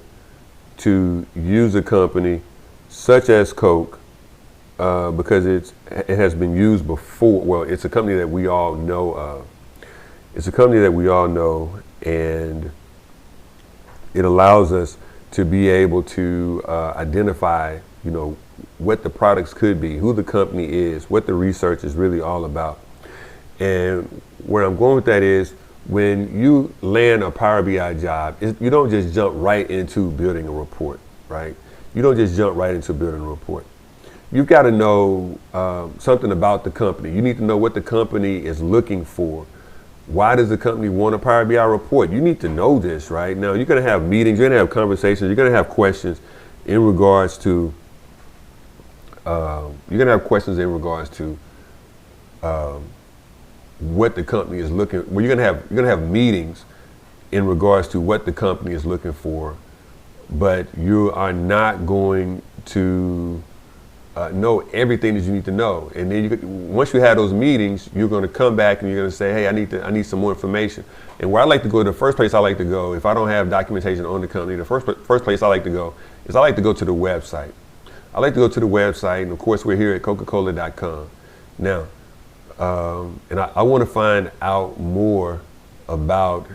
to use a company such as Coke because it has been used before. Well, it's a company that we all know of. It's a company that we all know, and it allows us to be able to identify, you know, what the products could be, who the company is, what the research is really all about. And where I'm going with that is when you land a Power BI job, you don't just jump right into building a report, right? You don't just jump right into building a report. You've got to know something about the company. You need to know what the company is looking for. Why does the company want a Power BI report? You need to know this, right? Now, you're going to have meetings, you're going to have conversations, you're going to have questions in regards to, what the company is looking. Well, you're gonna have meetings in regards to what the company is looking for, but you are not going to know everything that you need to know. And then once you have those meetings, you're going to come back and you're going to say, hey, I need some more information. And where I like to go, the first place I like to go, if I don't have documentation on the company, the first place I like to go is I like to go to the website. I like to go to the website, and of course we're here at Coca-Cola.com. Now, and I want to find out more about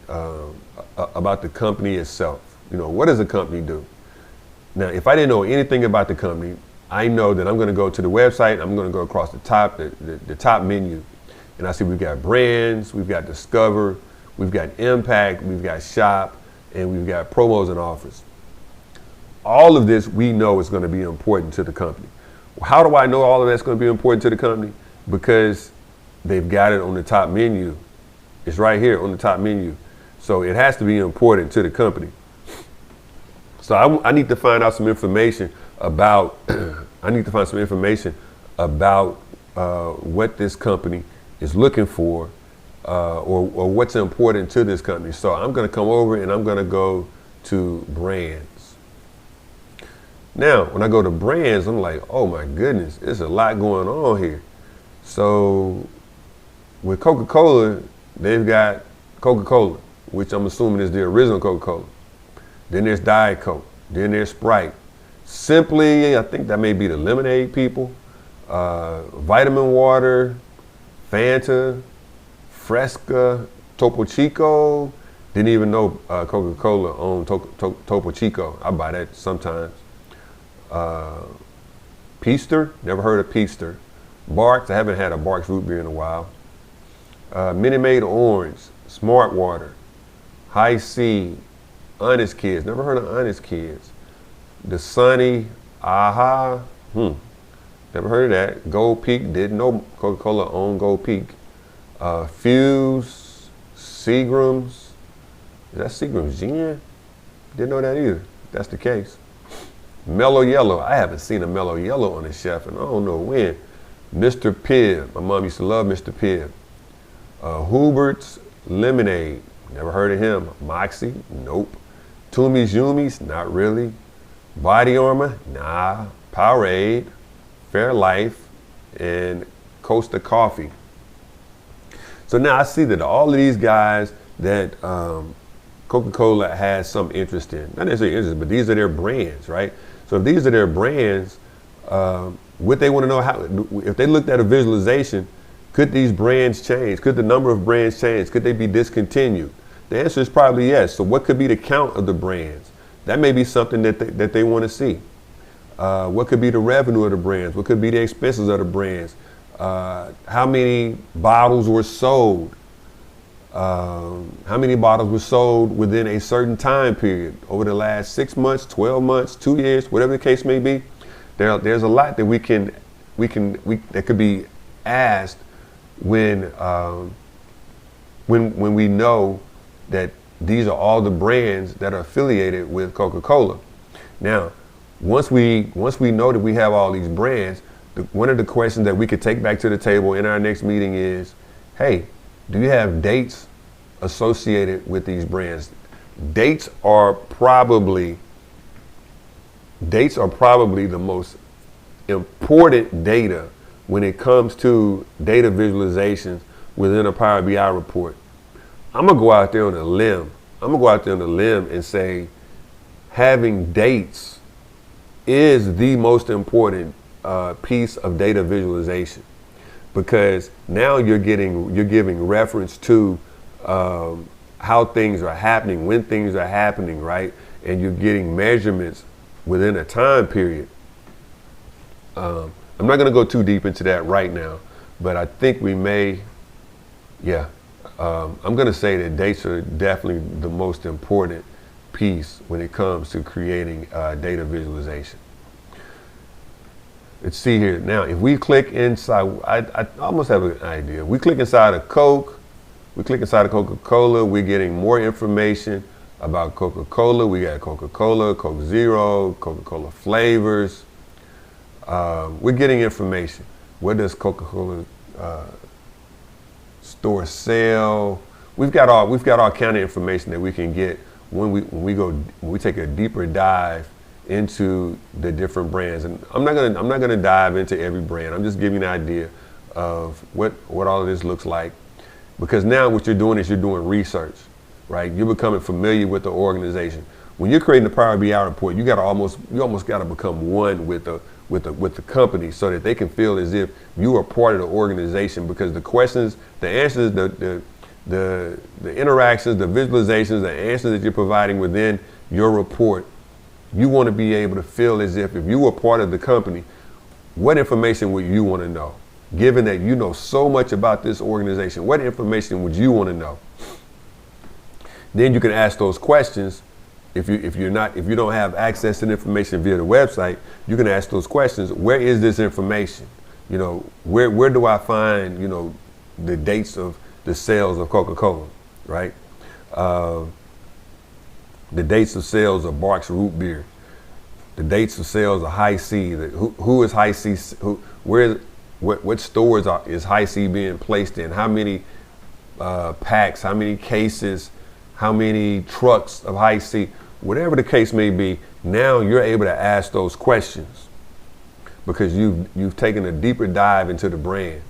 the company itself. You know, what does the company do? Now, if I didn't know anything about the company, I know that I'm going to go to the website. I'm going to go across the top, the top menu, and I see we've got brands, we've got discover, we've got impact, we've got shop, and we've got promos and offers. All of this we know is going to be important to the company. How do I know all of that's going to be important to the company? Because they've got it on the top menu. It's right here on the top menu. So it has to be important to the company. So I need to find out some information about, what this company is looking for, or what's important to this company. So I'm going to come over and I'm going to go to brands. Now, when I go to brands, I'm like, oh my goodness, there's a lot going on here. So with Coca-Cola, they've got Coca-Cola, which I'm assuming is the original Coca-Cola. Then there's Diet Coke. Then there's Sprite. Simply, I think that may be the lemonade people. Vitamin water, Fanta, Fresca, Topo Chico. Didn't even know Coca-Cola owned Topo Chico. I buy that sometimes. Peaster, never heard of Peaster. Barks, I haven't had a Barks root beer in a while. Minute Maid Orange, Smart Water, High C, Honest Kids, never heard of Honest Kids. The Sunny, Aha, never heard of that. Gold Peak, didn't know Coca-Cola owned Gold Peak. Fuse, Seagram's, is that Seagram's Gin? Didn't know that either, if that's the case. Mellow Yellow, I haven't seen a Mellow Yellow on the shelf and I don't know when. Mr. Pibb, my mom used to love Mr. Pibb. Hubert's Lemonade, never heard of him. Moxie, nope. Toomey's Yumi's, not really. Body Armor, nah. Powerade, Fairlife, and Costa Coffee. So now I see that all of these guys that Coca-Cola has some interest in, not necessarily interest, but these are their brands, right? So if these are their brands, what they want to know, how, if they looked at a visualization, could these brands change? Could the number of brands change? Could they be discontinued? The answer is probably yes. So what could be the count of the brands? That may be something that they want to see. What could be the revenue of the brands? What could be the expenses of the brands? How many bottles were sold? How many bottles were sold within a certain time period over the last 6 months, 12 months, 2 years, whatever the case may be? There's a lot that that could be asked when we know that these are all the brands that are affiliated with Coca-Cola. Now, once we know that we have all these brands, one of the questions that we could take back to the table in our next meeting is, hey, do you have dates associated with these brands? Dates are probably the most important data when it comes to data visualizations within a Power BI report. I'm gonna go out there on a limb. And say having dates is the most important piece of data visualization, because now you're giving reference to how things are happening, when things are happening, right? And you're getting measurements within a time period. I'm not going to go too deep into that right now, but I think we may, I'm going to say that dates are definitely the most important piece when it comes to creating data visualization. Let's see here. Now, if we click inside, I almost have an idea. We click inside of Coke, we click inside of Coca-Cola, we're getting more information about Coca-Cola. We got Coca-Cola, Coke Zero, Coca-Cola flavors. We're getting information. What does Coca-Cola store sale. We've got all kind of information that we can get when we take a deeper dive into the different brands. And I'm not gonna dive into every brand. I'm just giving you an idea of what all of this looks like, because now what you're doing is you're doing research, right? You're becoming familiar with the organization. When you're creating the Power BI report, you almost got to become one with the company, so that they can feel as if you are part of the organization, because the questions, the answers, the interactions, the visualizations, the answers that you're providing within your report, you want to be able to feel as if you were part of the company, what information would you want to know? Given that you know so much about this organization, what information would you want to know? Then you can ask those questions. If you don't have access to the information via the website, you can ask those questions. Where is this information? You know, where do I find, you know, the dates of the sales of Coca-Cola, right? The dates of sales of Barks Root Beer, the dates of sales of High C. Who is High C? What stores is High C being placed in? How many packs? How many cases? How many trucks of High C? Whatever the case may be, now you're able to ask those questions because you've taken a deeper dive into the brands.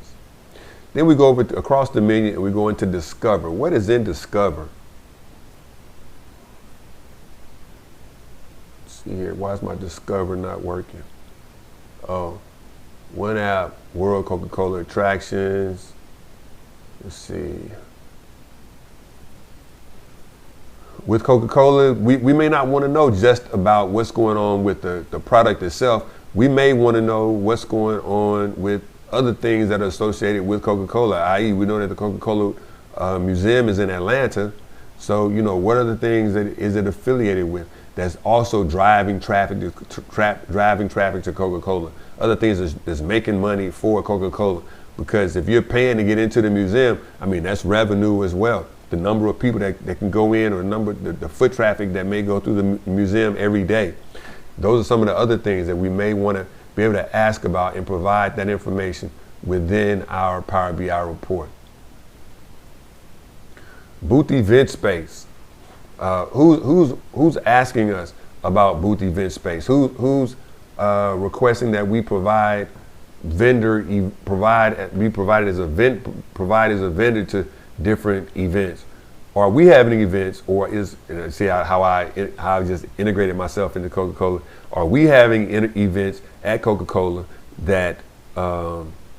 Then we go over across the menu and we go into Discover. What is in Discover? Let's see here. Why is my Discover not working? Oh, one app, World Coca-Cola Attractions. Let's see. With Coca-Cola, we may not want to know just about what's going on with the product itself. We may want to know what's going on with other things that are associated with Coca-Cola, i.e. we know that the Coca-Cola Museum is in Atlanta. So, you know, what are the things that is it affiliated with that's also driving traffic to Coca-Cola? Other things that's making money for Coca-Cola. Because if you're paying to get into the museum, I mean, that's revenue as well. The number of people that can go in, or the foot traffic that may go through the museum every day. Those are some of the other things that we may want to be able to ask about and provide that information within our Power BI report. Booth event space. Who's asking us about booth event space? Who's requesting that we provide provide as a vendor to different events? Are we having events, or see how I just integrated myself into Coca-Cola? Are we having events at Coca-Cola that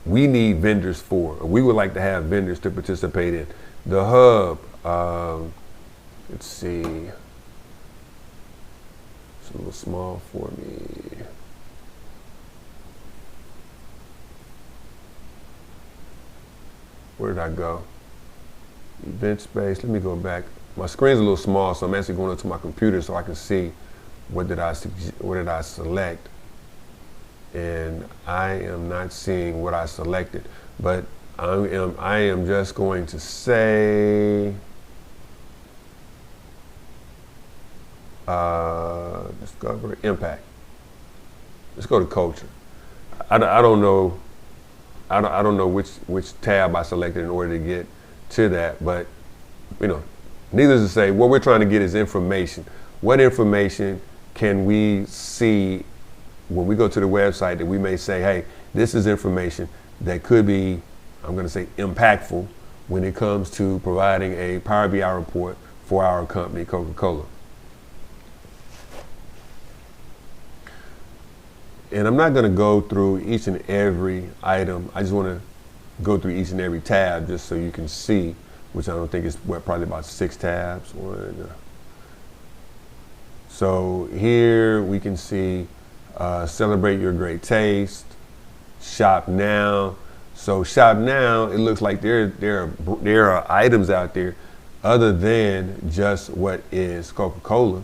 we need vendors for, or we would like to have vendors to participate in? The hub, let's see, it's a little small for me. Where did I go? Event space, let me go back. My screen's a little small, so I'm actually going up to my computer so I can see what did I select. And I am not seeing what I selected, but I am just going to say discover impact. Let's go to culture. I don't know. I don't know which tab I selected in order to get to that, but you know, needless to say, what we're trying to get is information. What information can we see when we go to the website that we may say, hey, this is information that could be, I'm going to say, impactful when it comes to providing a Power BI report for our company, Coca-Cola. And I'm not going to go through each and every item. I just want to go through each and every tab just so you can see, which I don't think is probably about 6 tabs. So here we can see celebrate your great taste, shop now. So shop now, it looks like there are items out there other than just what is Coca-Cola.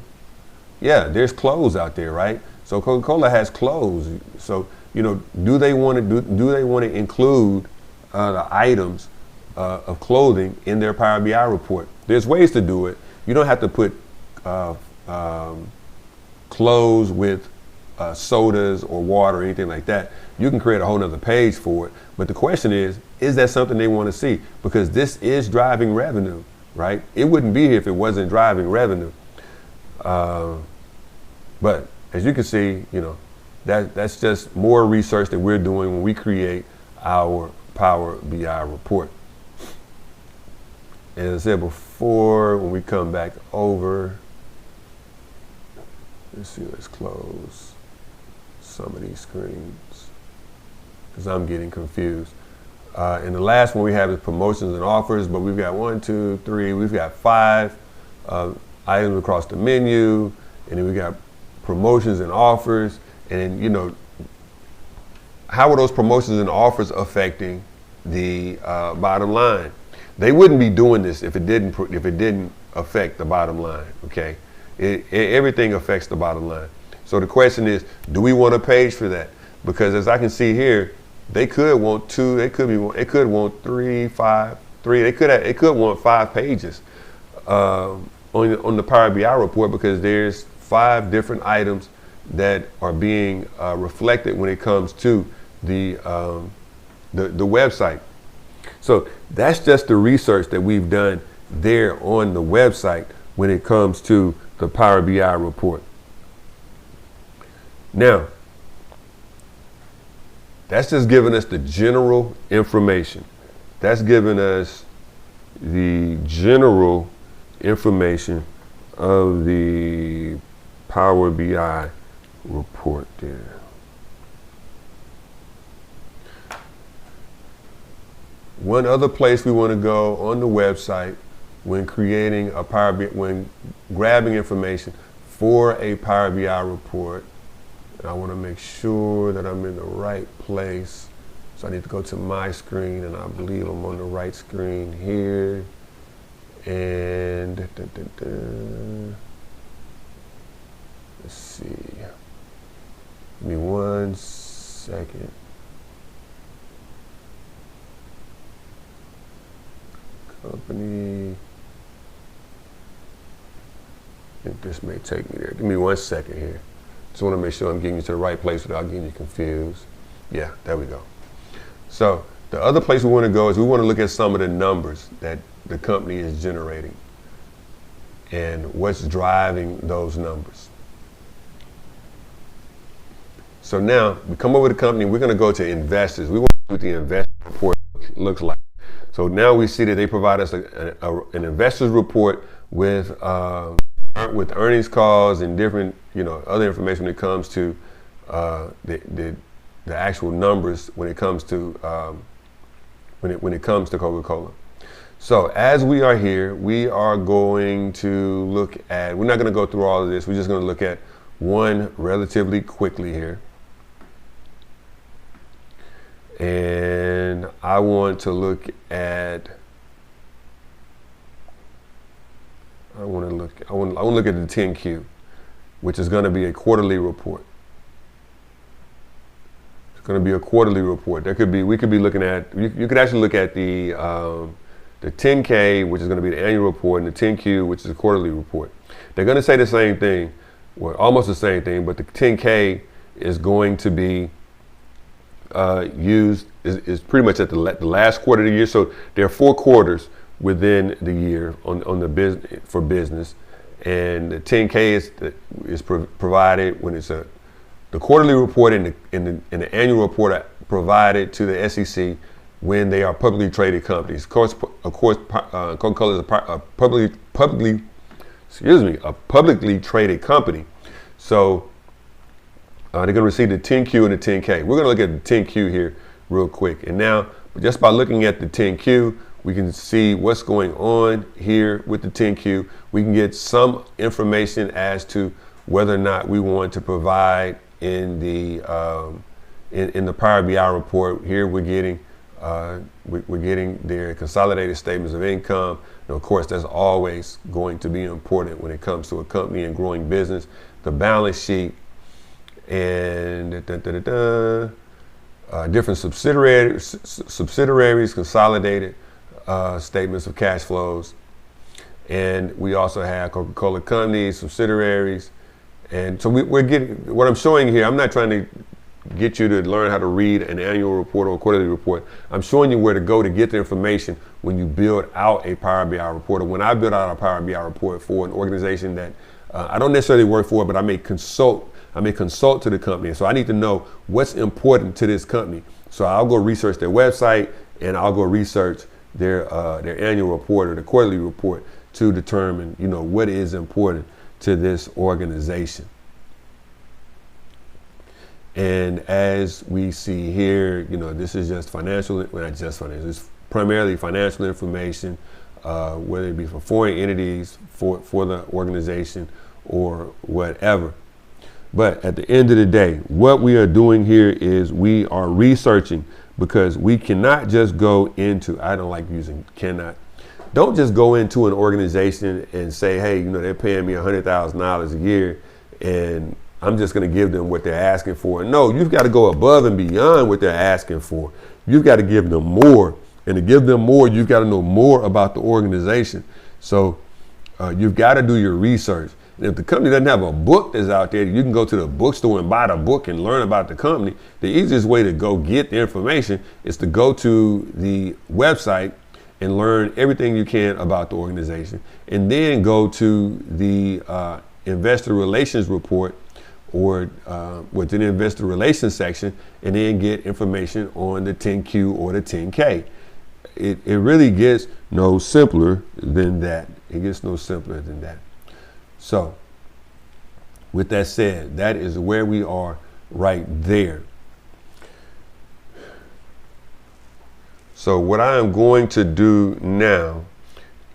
Yeah, there's clothes out there, right? So Coca-Cola has clothes. So, you know, do they want to include the items of clothing in their Power BI report? There's ways to do it. You don't have to put clothes with sodas or water or anything like that. you can create a whole nother page for it. But the question is that something they want to see? Because this is driving revenue, right? It wouldn't be here if it wasn't driving revenue. But as you can see, that's just more research that we're doing when we create our Power BI report. As I said before, when we come back over, let's close some of these screens because I'm getting confused. And the last one we have is promotions and offers, but we've got 1, 2, 3, we've got 5 items across the menu, and then we got promotions and offers. And how are those promotions and offers affecting the bottom line? They wouldn't be doing this if it didn't affect the bottom line. Okay, everything affects the bottom line. So the question is, do we want a page for that? Because as I can see here, they could want 2. They could want 3, 5, 3. They could want 5 pages on the Power BI report, because there's 5 different items that are being reflected when it comes to the website. So that's just the research that we've done there on the website when it comes to the Power BI report. Now, that's just giving us the general information. That's giving us the general information of the Power BI report there. One other place we want to go on the website when creating a Power BI, when grabbing information for a Power BI report, and I want to make sure that I'm in the right place. So I need to go to my screen, and I believe I'm on the right screen here. And let's see. Give me 1 second. Company. I think this may take me there. Give me 1 second here. Just want to make sure I'm getting you to the right place without getting you confused. Yeah, there we go. So the other place we want to go is we want to look at some of the numbers that the company is generating and what's driving those numbers. So now we come over to the company, we're going to go to investors. We want to see what the investor report looks like. So now we see that they provide us an investors report with earnings calls and different, other information when it comes to the actual numbers when it comes to when it comes to Coca-Cola. So as we are here, we are going to look at. We're not going to go through all of this. We're just going to look at one relatively quickly here. And I want to look at. I want to look at the 10Q, which is going to be a quarterly report. It's going to be a quarterly report. We could be looking at. You could actually look at the 10K, which is going to be the annual report, and the 10Q, which is a quarterly report. They're going to say the same thing, well, almost the same thing, but the 10K is going to be used is pretty much at the last quarter of the year. So there are 4 quarters within the year on the business for business, and the 10K is provided when it's the quarterly report and the annual report provided to the SEC when they are publicly traded companies. Of course, Coca-Cola is a publicly traded company. So they're going to receive the 10Q and the 10K. We're going to look at the 10Q here real quick. And now, just by looking at the 10Q, we can see what's going on here with the 10Q. We can get some information as to whether or not we want to provide in the Power BI report. Here we're getting their consolidated statements of income. And of course, that's always going to be important when it comes to a company and growing business. The balance sheet and different subsidiaries, consolidated statements of cash flows. And we also have Coca-Cola companies, subsidiaries. And so we're getting, what I'm showing here, I'm not trying to get you to learn how to read an annual report or a quarterly report. I'm showing you where to go to get the information when you build out a Power BI report. Or when I build out a Power BI report for an organization that I don't necessarily work for, but I may consult to the company. So I need to know what's important to this company. So I'll go research their website, and I'll go research their annual report or the quarterly report to determine, what is important to this organization. And as we see here, this is just financial, well, not just financial, it's primarily financial information, whether it be for foreign entities, for the organization, or whatever. But at the end of the day, what we are doing here is we are researching, because we cannot just go into, I don't like using cannot. Don't just go into an organization and say, hey, they're paying me $100,000 a year and I'm just going to give them what they're asking for. No, you've got to go above and beyond what they're asking for. You've got to give them more. And to give them more, you've got to know more about the organization. So you've got to do your research. And if the company doesn't have a book that's out there, you can go to the bookstore and buy the book and learn about the company. The easiest way to go get the information is to go to the website and learn everything you can about the organization. And then go to the investor relations report or within the investor relations section, and then get information on the 10Q or the 10K. It really gets no simpler than that. It gets no simpler than that. So with that said, that is where we are right there. So what I am going to do now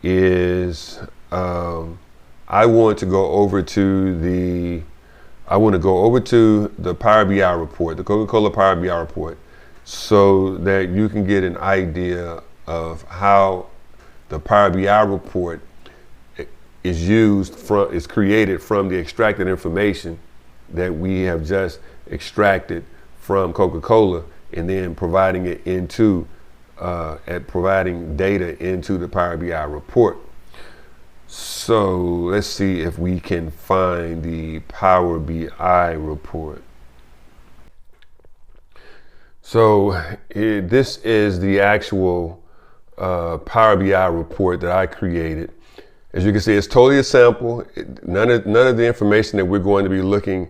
is I want to go over to the Power BI report, the Coca-Cola Power BI report, so that you can get an idea of how the Power BI report is created from the extracted information that we have just extracted from Coca-Cola, and then providing it into providing data into the Power BI report. So let's see if we can find the Power BI report. So this is the actual Power BI report that I created. As you can see, it's totally a sample. None of the information that we're going to be looking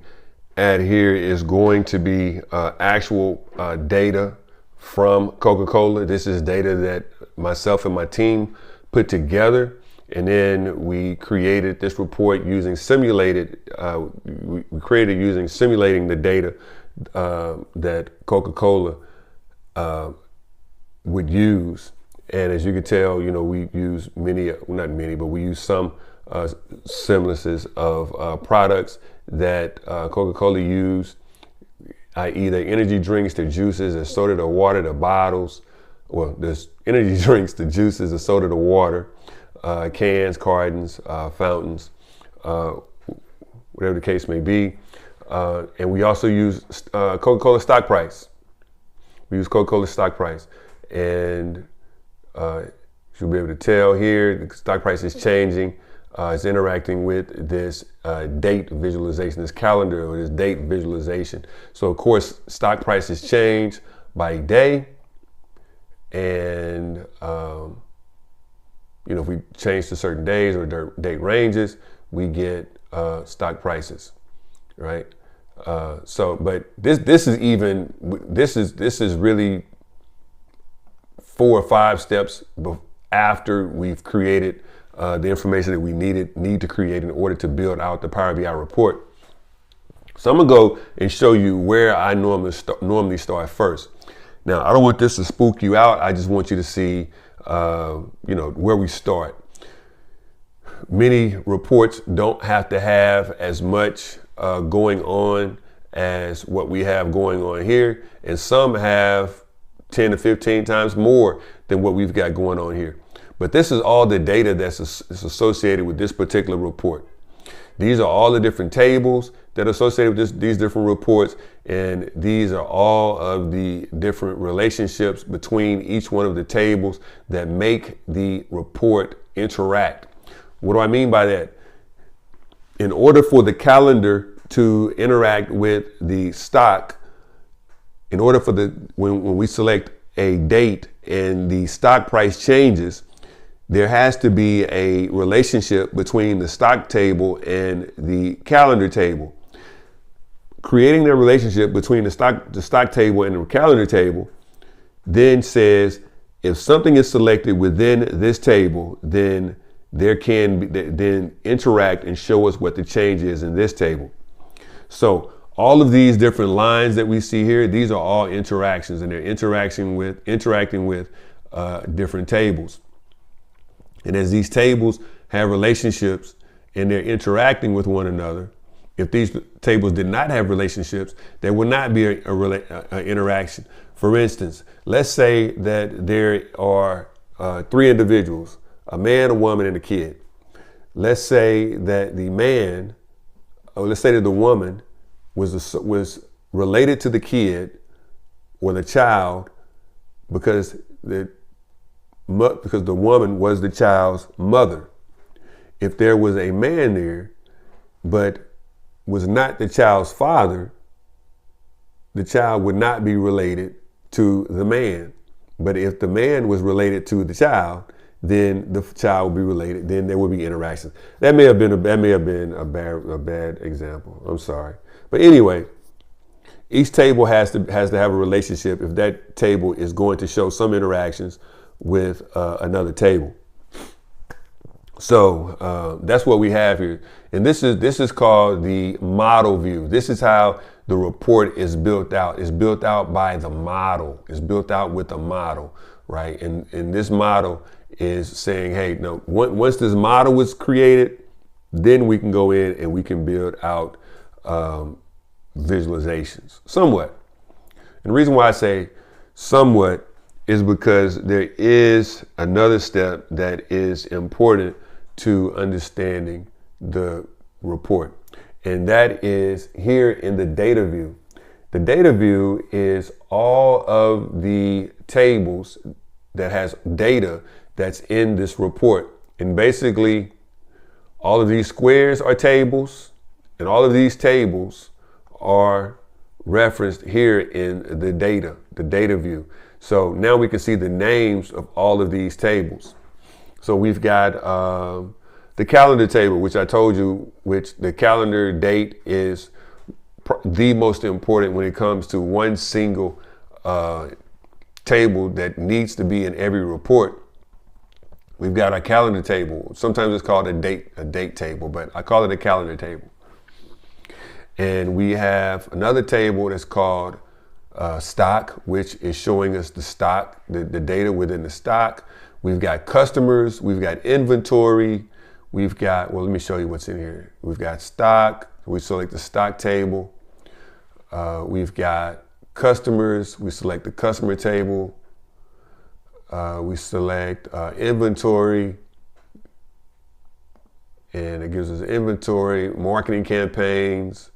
at here is going to be actual data from Coca-Cola. This is data that myself and my team put together. And then we created this report using simulating the data that Coca-Cola would use. And as you can tell, we use we use some semblances of products that Coca-Cola used, i.e. the energy drinks, the juices, the soda, the water, the bottles. Well, there's energy drinks, the juices, the soda, the water, cans, cartons, fountains, whatever the case may be. And we also use Coca-Cola stock price. We use Coca-Cola stock price. And you'll be able to tell here, the stock price is changing. It's interacting with this date visualization, this calendar or this date visualization. So of course, stock prices change by day. And if we change to certain days or date ranges, we get stock prices, right? But this is really 4 or 5 steps after we've created the information that we need to create in order to build out the Power BI report. So I'm gonna go and show you where I normally start first. Now, I don't want this to spook you out. I just want you to see, where we start. Many reports don't have to have as much going on as what we have going on here, and some have 10 to 15 times more than what we've got going on here. But this is all the data that's associated with this particular report. These are all the different tables that are associated with these different reports, and these are all of the different relationships between each one of the tables that make the report interact. What do I mean by that? In order for the calendar to interact with the stock, in order for when we select a date and the stock price changes, there has to be a relationship between the stock table and the calendar table. Creating the relationship between the stock table and the calendar table then says if something is selected within this table, then there can be, then interact and show us what the change is in this table. So all of these different lines that we see here, these are all interactions, and they're interacting with different tables. And as these tables have relationships and they're interacting with one another, if these tables did not have relationships, there would not be a interaction. For instance, let's say that there are 3 individuals, a man, a woman, and a kid. Let's say that the man, or let's say that the woman was related to the kid or the child because the woman was the child's mother. If there was a man there, but was not the child's father, the child would not be related to the man. But if the man was related to the child, then the child would be related. Then there would be interactions. That may have been a bad example. I'm sorry, but anyway, each table has to have a relationship if that table is going to show some interactions with another table. So that's what we have here, and this is called the model view. This is how the report is built out. It's built out by the model. It's built out with a model, right? And this model is saying, hey, no, once this model was created, then we can go in and we can build out visualizations somewhat. And the reason why I say somewhat is because there is another step that is important to understanding the report. And that is here in the data view. The data view is all of the tables that has data that's in this report. And basically, all of these squares are tables, and all of these tables are referenced here in the data view. So now we can see the names of all of these tables. So we've got the calendar table, which I told you, which the calendar date is the most important when it comes to one single table that needs to be in every report. We've got our calendar table. Sometimes it's called a date table, but I call it a calendar table. And we have another table that's called stock, which is showing us the stock, the data within the stock. We've got customers, we've got inventory, we've got, well, let me show you what's in here. We've got stock, we select the stock table. We've got customers, we select the customer table. We select inventory, and it gives us inventory, marketing campaigns.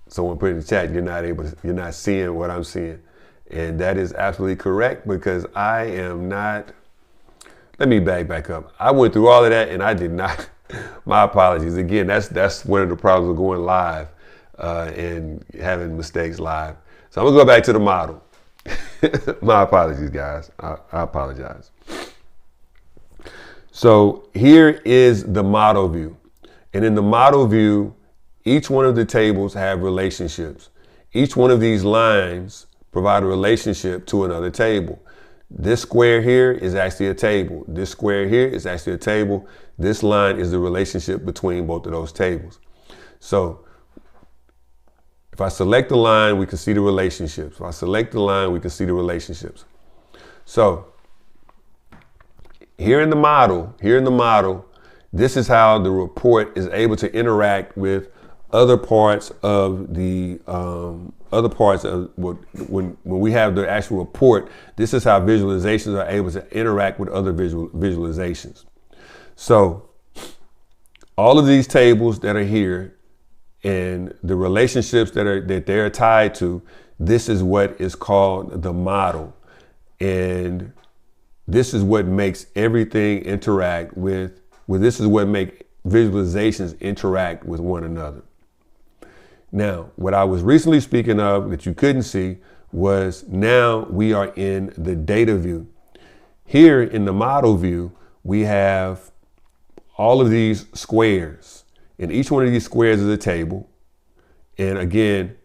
Someone put in the chat, you're not seeing what I'm seeing. And that is absolutely correct, because I am not, let me back up. I went through all of that and I did not, my apologies. Again, that's one of the problems of going live and having mistakes live. So I'm gonna go back to the model. My apologies, guys. I apologize. So here is the model view. And in the model view, each one of the tables have relationships. Each one of these lines provide a relationship to another table. This square here is actually a table. This square here is actually a table. This line is the relationship between both of those tables. So if I select the line, we can see the relationships. If I select the line, we can see the relationships. So here in the model, this is how the report is able to interact with other parts of the when we have the actual report. This is how visualizations are able to interact with other visualizations. So all of these tables that are here and the relationships that they're tied to, this is what is called the model. And this is what makes everything interact with this is what makes visualizations interact with one another. Now, what I was recently speaking of that you couldn't see was now we are in the data view. Here in the model view, we have all of these squares, and each one of these squares is a table. And again,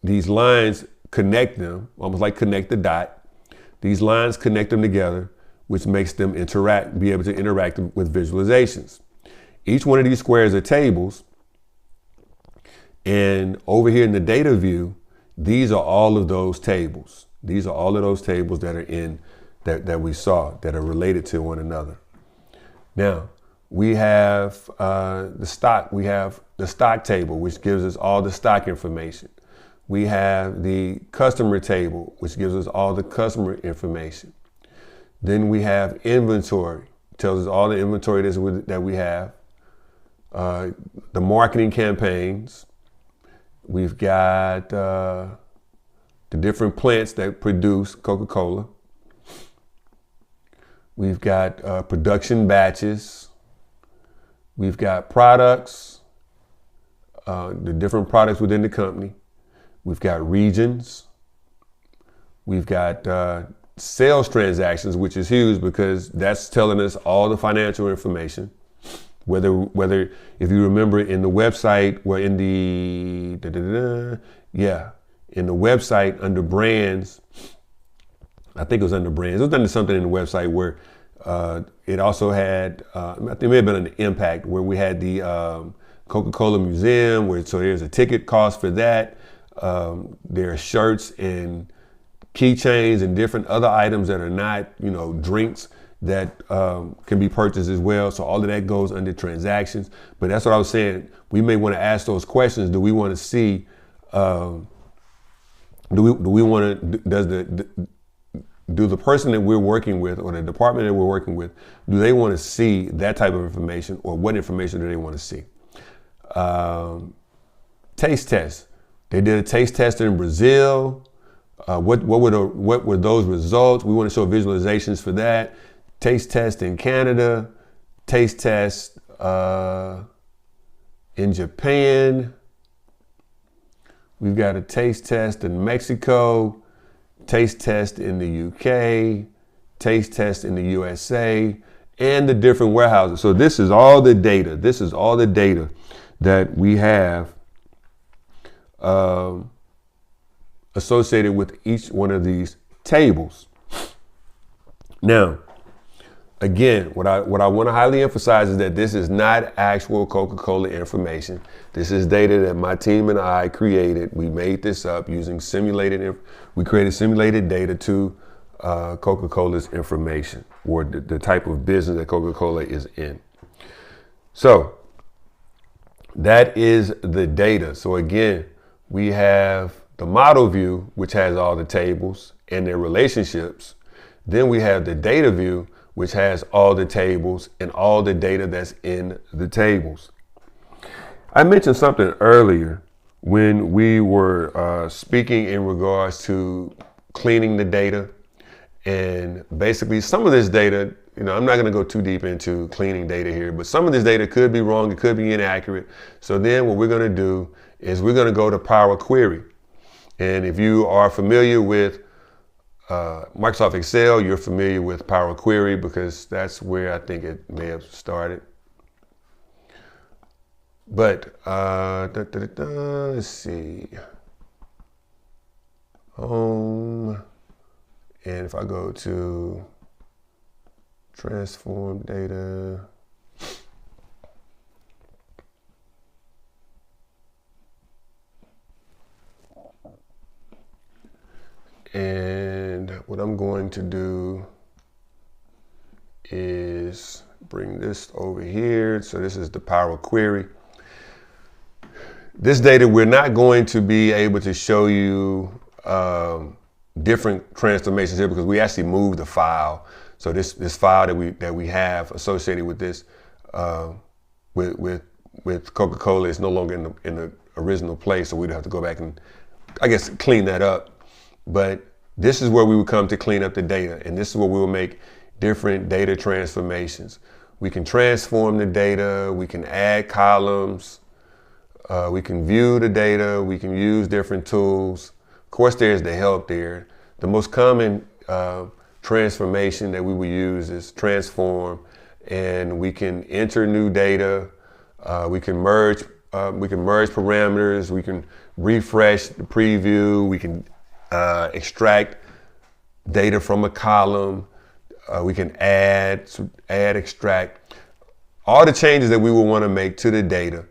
these lines connect them, almost like connect the dot. These lines connect them together, which makes them be able to interact with visualizations. Each one of these squares are tables. And over here in the data view, these are all of those tables. These are all of those tables that are in that we saw that are related to one another. Now, we have the stock. We have the stock table, which gives us all the stock information. We have the customer table, which gives us all the customer information. Then we have inventory, tells us all the inventory that we have. The marketing campaigns. We've got the different plants that produce Coca-Cola. We've got production batches. We've got products, the different products within the company. We've got regions. We've got sales transactions, which is huge because that's telling us all the financial information. Whether if you remember in the website or in the in the website under brands, I think it was under brands. It was under something in the website where it also had I think it may have been an impact where we had the Coca-Cola Museum so there's a ticket cost for that. There are shirts and keychains and different other items that are not drinks that can be purchased as well. So all of that goes under transactions. But that's what I was saying. We may want to ask those questions. Do we want to see? Do we want to? Do the person that we're working with or the department that we're working with, do they want to see that type of information, or what information do they want to see? Taste tests. They did a taste test in Brazil. What were those results? We want to show visualizations for that. Taste test in Canada, taste test in Japan. We've got a taste test in Mexico, taste test in the UK, taste test in the USA, and the different warehouses. So this is all the data. This is all the data that we have associated with each one of these tables. Now, again, what I want to highly emphasize is that this is not actual Coca-Cola information. This is data that my team and I created. We made this up using we created simulated data to Coca-Cola's information, or the type of business that Coca-Cola is in. So that is the data. So again, we have the model view, which has all the tables and their relationships. Then we have the data view, which has all the tables and all the data that's in the tables. I mentioned something earlier when we were speaking in regards to cleaning the data. And basically some of this data, I'm not going to go too deep into cleaning data here, but some of this data could be wrong, it could be inaccurate. So then what we're going to do is we're going to go to Power Query. And if you are familiar with Microsoft Excel, you're familiar with Power Query because that's where I think it may have started. But let's see. Home. And if I go to transform data, and what I'm going to do is bring this over here. So this is the Power Query. This data, we're not going to be able to show you different transformations here because we actually moved the file. So this file that we have associated with this with Coca-Cola is no longer in the original place. So we'd have to go back and I guess clean that up. But this is where we would come to clean up the data, and this is where we will make different data transformations. We can transform the data, we can add columns, We can view the data. We can use different tools. Of course, there's the help there. The most common transformation that we will use is transform, and we can enter new data. We can merge parameters. We can refresh the preview. We can extract data from a column. We can add, extract. All the changes that we will want to make to the data,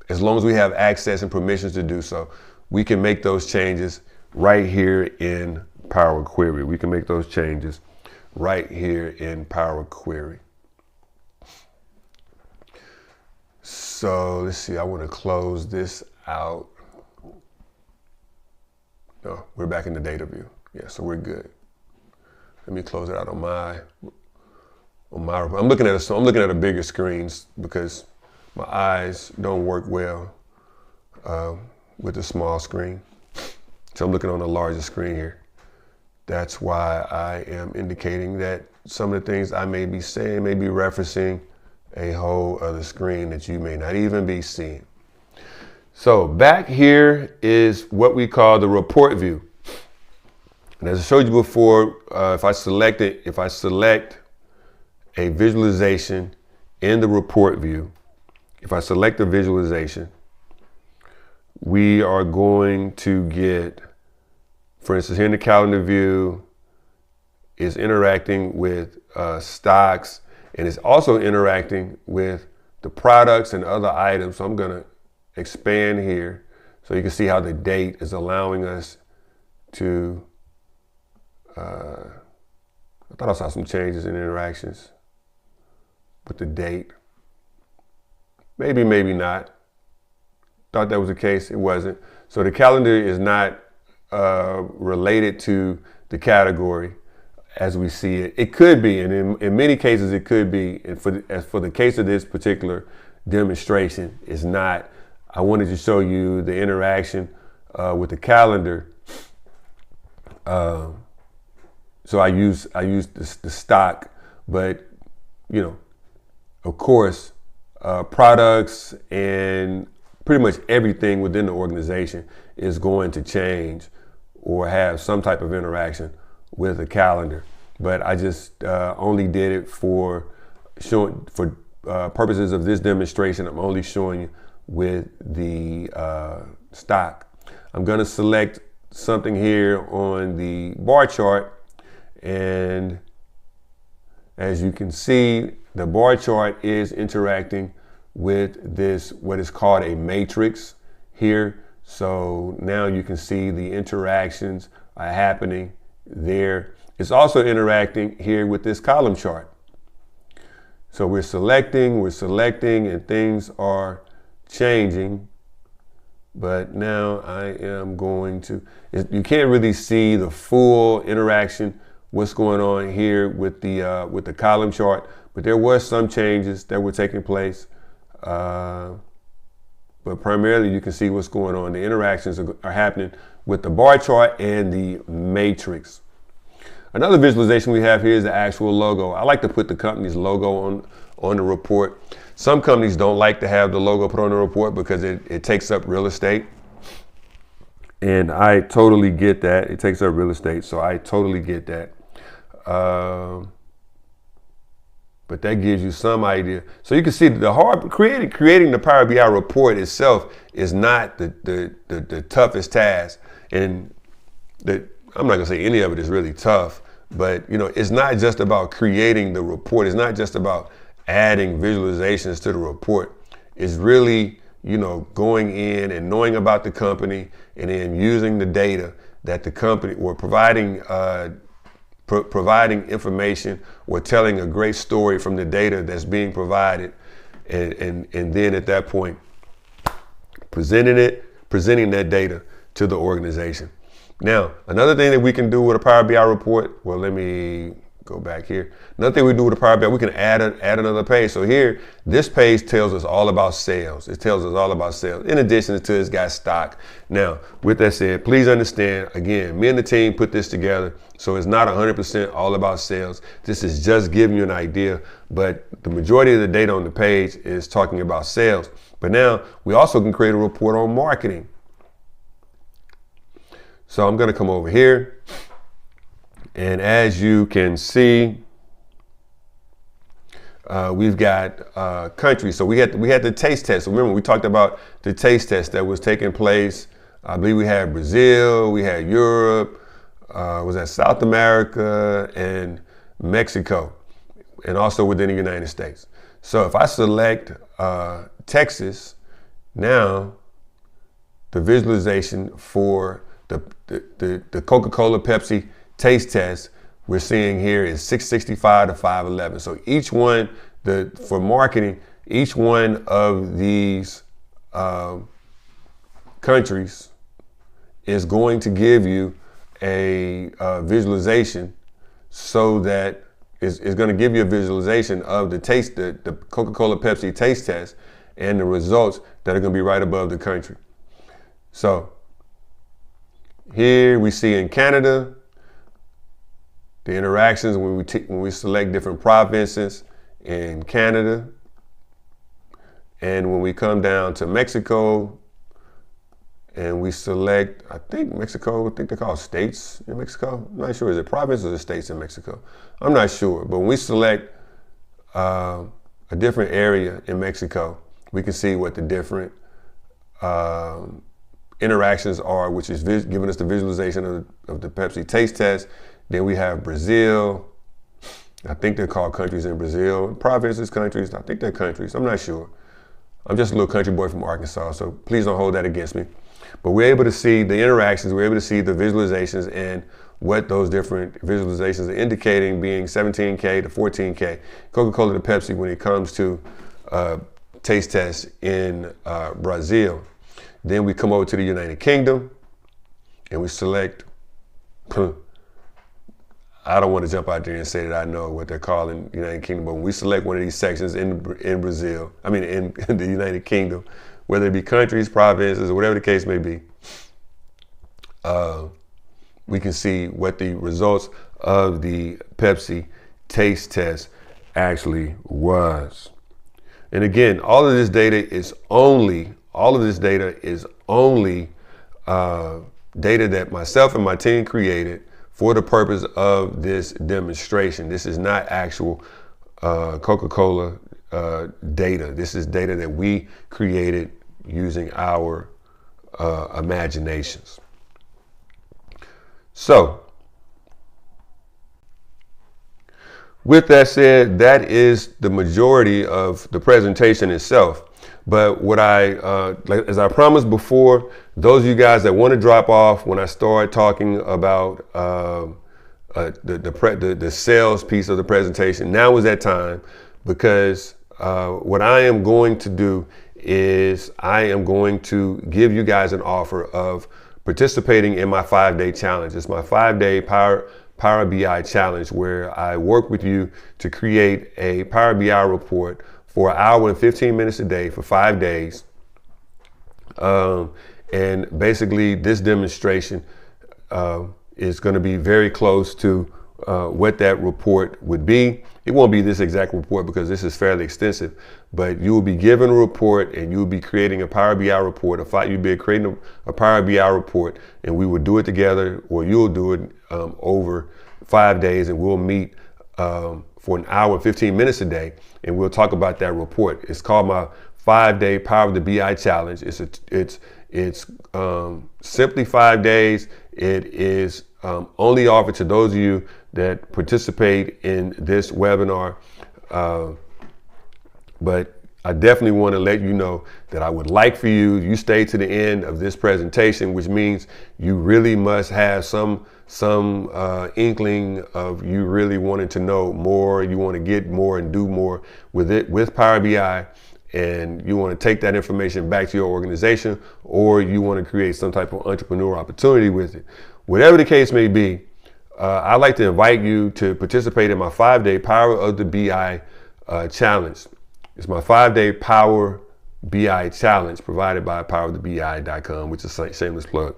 as long as we have access and permissions to do so, we can make those changes right here in Power Query. We can make those changes right here in Power Query. So let's see, I want to close this out. No, we're back in the data view. Yeah, so we're good. Let me close it out on my. I'm looking at a bigger screen because my eyes don't work well with a small screen. So I'm looking on a larger screen here. That's why I am indicating that some of the things I may be saying may be referencing a whole other screen that you may not even be seeing. So back here is what we call the report view. And as I showed you before, if I select a visualization in the report view, if I select a visualization, we are going to get, for instance, here in the calendar view, is interacting with stocks, and it's also interacting with the products and other items. So I'm going to expand here so you can see how the date is allowing us to, I thought I saw some changes in interactions with the date. Maybe, maybe not. Thought that was the case, it wasn't. So the calendar is not related to the category as we see it. It could be, and in many cases it could be. And for the case of this particular demonstration, it's not. I wanted to show you the interaction with the calendar. So I use the stock, but you know, of course, products and pretty much everything within the organization is going to change or have some type of interaction with a calendar. But I just only did it for purposes of this demonstration. I'm only showing you with the stock. I'm going to select something here on the bar chart, and as you can see, the bar chart is interacting with this, what is called a matrix here. So now you can see the interactions are happening there. It's also interacting here with this column chart. So we're selecting, and things are changing. But now I am going to, you can't really see the full interaction, what's going on here with the column chart, but there was some changes that were taking place. But primarily you can see what's going on. The interactions are happening with the bar chart and the matrix. Another visualization we have here is the actual logo. I like to put the company's logo on the report. Some companies don't like to have the logo put on the report because it takes up real estate. And I totally get that. It takes up real estate, so I totally get that. But that gives you some idea. So you can see the creating the Power BI report itself is not the toughest task. And I'm not gonna say any of it is really tough, but you know, it's not just about creating the report. It's not just about adding visualizations to the report. It's really, you know, going in and knowing about the company and then using the data that the company, or providing information or telling a great story from the data that's being provided, and then at that point presenting that data to the organization. Now, another thing that we can do with a Power BI report, well, let me go back here. Another thing we do with a Power BI, we can add another page. So here, this page tells us all about sales. It tells us all about sales, in addition to it's got stock. Now, with that said, please understand, again, me and the team put this together, so it's not 100% all about sales. This is just giving you an idea, but the majority of the data on the page is talking about sales. But now we also can create a report on marketing. So I'm going to come over here, and as you can see, we've got countries. So we had the taste test. So remember, we talked about the taste test that was taking place. I believe we had Brazil, we had Europe, was that South America, and Mexico, and also within the United States. So if I select Texas, now the visualization for the Coca-Cola Pepsi taste test we're seeing here is 665 to 511. So each one, for marketing, each one of these countries is going to give you a visualization, so that is going to give you a visualization of the taste, the Coca-Cola Pepsi taste test, and the results that are going to be right above the country. So here we see in Canada, the interactions when we select different provinces in Canada. And when we come down to Mexico and we select, I think they're called states in Mexico. I'm not sure, is it provinces or states in Mexico? I'm not sure, but when we select a different area in Mexico, we can see what the different interactions are, which is giving us the visualization of the Pepsi taste test. Then we have Brazil. I think they're called countries in Brazil. Provinces, countries, I think they're countries. I'm not sure. I'm just a little country boy from Arkansas, so please don't hold that against me. But we're able to see the interactions, we're able to see the visualizations and what those different visualizations are indicating, being 17K to 14K. Coca-Cola to Pepsi when it comes to taste tests in Brazil. Then we come over to the United Kingdom and we select, I don't want to jump out there and say that I know what they're calling United Kingdom, but when we select one of these sections in Brazil, in the United Kingdom, whether it be countries, provinces, or whatever the case may be, we can see what the results of the Pepsi taste test actually was. And again, all of this data is only data that myself and my team created for the purpose of this demonstration. This is not actual Coca-Cola data. This is data that we created using our imaginations. So, with that said, that is the majority of the presentation itself. But what as I promised before, those of you guys that want to drop off when I start talking about the sales piece of the presentation, now is that time, because what I am going to do is I am going to give you guys an offer of participating in my 5-day challenge. It's my 5-day Power BI challenge, where I work with you to create a Power BI report for an hour and 15 minutes a day for 5 days. And basically this demonstration is going to be very close to what that report would be. It won't be this exact report because this is fairly extensive, but you will be given a report and you will be creating a Power BI report. You'll be creating a Power BI report, and we will do it together, or you'll do it over 5 days, and we'll meet for an hour and 15 minutes a day, and we'll talk about that report. It's called my 5-day Power of the BI challenge. It's simply 5 days. It is only offered to those of you that participate in this webinar. But I definitely want to let you know that I would like for you stay to the end of this presentation, which means you really must have some inkling of you really wanting to know more. You want to get more and do more with Power BI, and you want to take that information back to your organization, or you want to create some type of entrepreneurial opportunity with it. Whatever the case may be, I'd like to invite you to participate in my 5-day Power of the BI challenge. It's my 5-day Power BI challenge provided by powerofthebi.com, which is a shameless plug.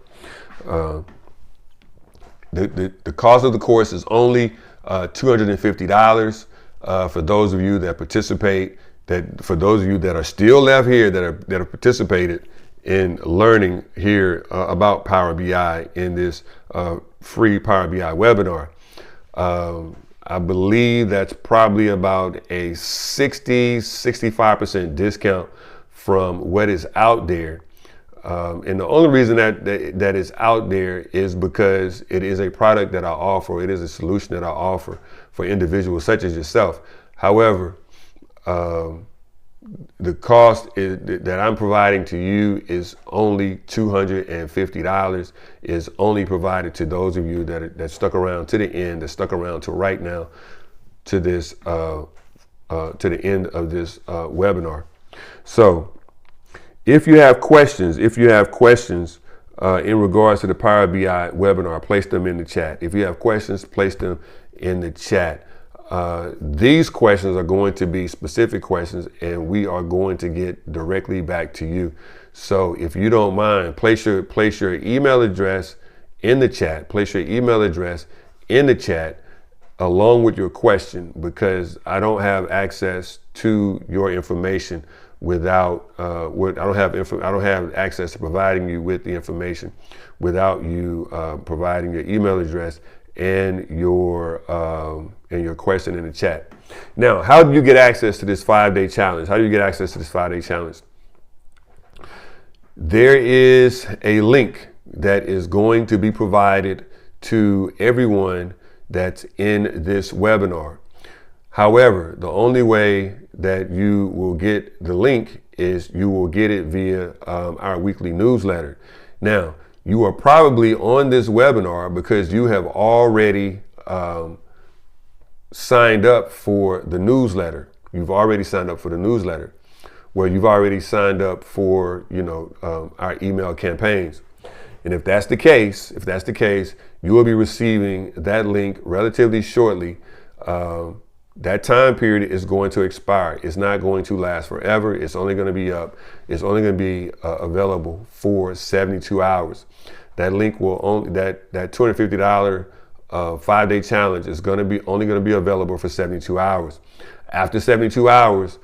The cost of the course is only $250 for those of you that participate that for those of you that are still left here that have participated in learning here about Power BI in this free Power BI webinar. I believe that's probably about a 65% discount from what is out there. And the only reason that is out there is because it is a product that I offer. It is a solution that I offer for individuals such as yourself. However, the cost that I'm providing to you is only $250. Is only provided to those of you that stuck around to the end, that stuck around to right now, to this to the end of this webinar. So, if you have questions, in regards to the Power BI webinar, place them in the chat. If you have questions, place them in the chat. These questions are going to be specific questions, and we are going to get directly back to you. So if you don't mind, place your email address in the chat. Place your email address in the chat along with your question, because I don't have access to your information without I don't have access to providing you with the information without you providing your email address and your question in the chat. Now, how do you get access to this 5-day challenge? How do you get access to this 5-day challenge? There is a link that is going to be provided to everyone that's in this webinar. However, the only way that you will get the link is you will get it via our weekly newsletter. Now, you are probably on this webinar because you have already signed up for the newsletter. You've already signed up for the newsletter, where you've already signed up for, our email campaigns. And if that's the case, you will be receiving that link relatively shortly. That time period is going to expire. It's not going to last forever. It's only going to be up. It's only going to be available for 72 hours. That link will only, that $250 5-day challenge is only going to be available for 72 hours. After 72 hours,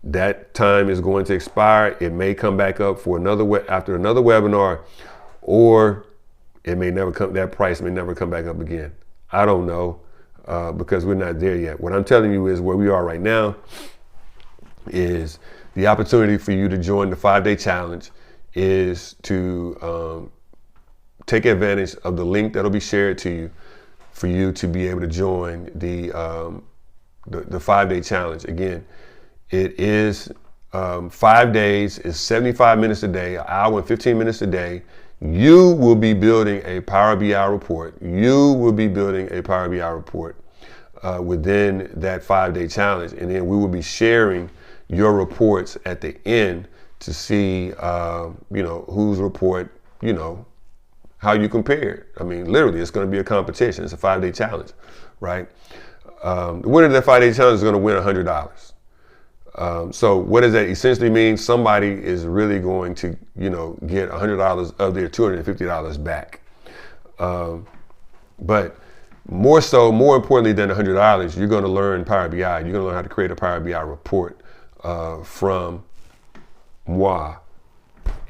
that time is going to expire. It may come back up for after another webinar, or it may never come. That price may never come back up again. I don't know. Because we're not there yet. What I'm telling you is where we are right now is the opportunity for you to join the 5-day challenge is to take advantage of the link that'll be shared to you for you to be able to join the 5-day challenge. Again, it is 5 days, it's 75 minutes a day, an hour and 15 minutes a day. You will be building a Power BI report. Within that 5-day challenge. And then we will be sharing your reports at the end to see, whose report, how you compare. I mean, literally, it's going to be a competition. It's a 5-day challenge, right? The winner of that 5-day challenge is going to win $100. So what does that essentially mean? Somebody is really going to, get $100 of their $250 back. But more importantly than $100, you're going to learn Power BI. You're going to learn how to create a Power BI report from moi.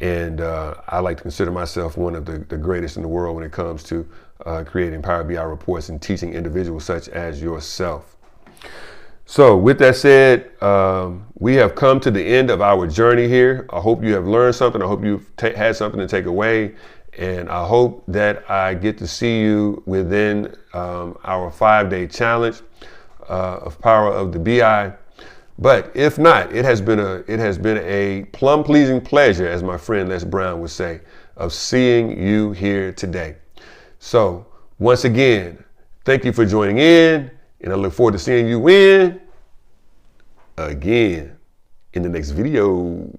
And I like to consider myself one of the greatest in the world when it comes to creating Power BI reports and teaching individuals such as yourself. So with that said, we have come to the end of our journey here. I hope you have learned something. I hope you've had something to take away. And I hope that I get to see you within our 5-day challenge of Power of the BI. But if not, it has been a plum pleasing pleasure, as my friend Les Brown would say, of seeing you here today. So once again, thank you for joining in, and I look forward to seeing you again in the next video.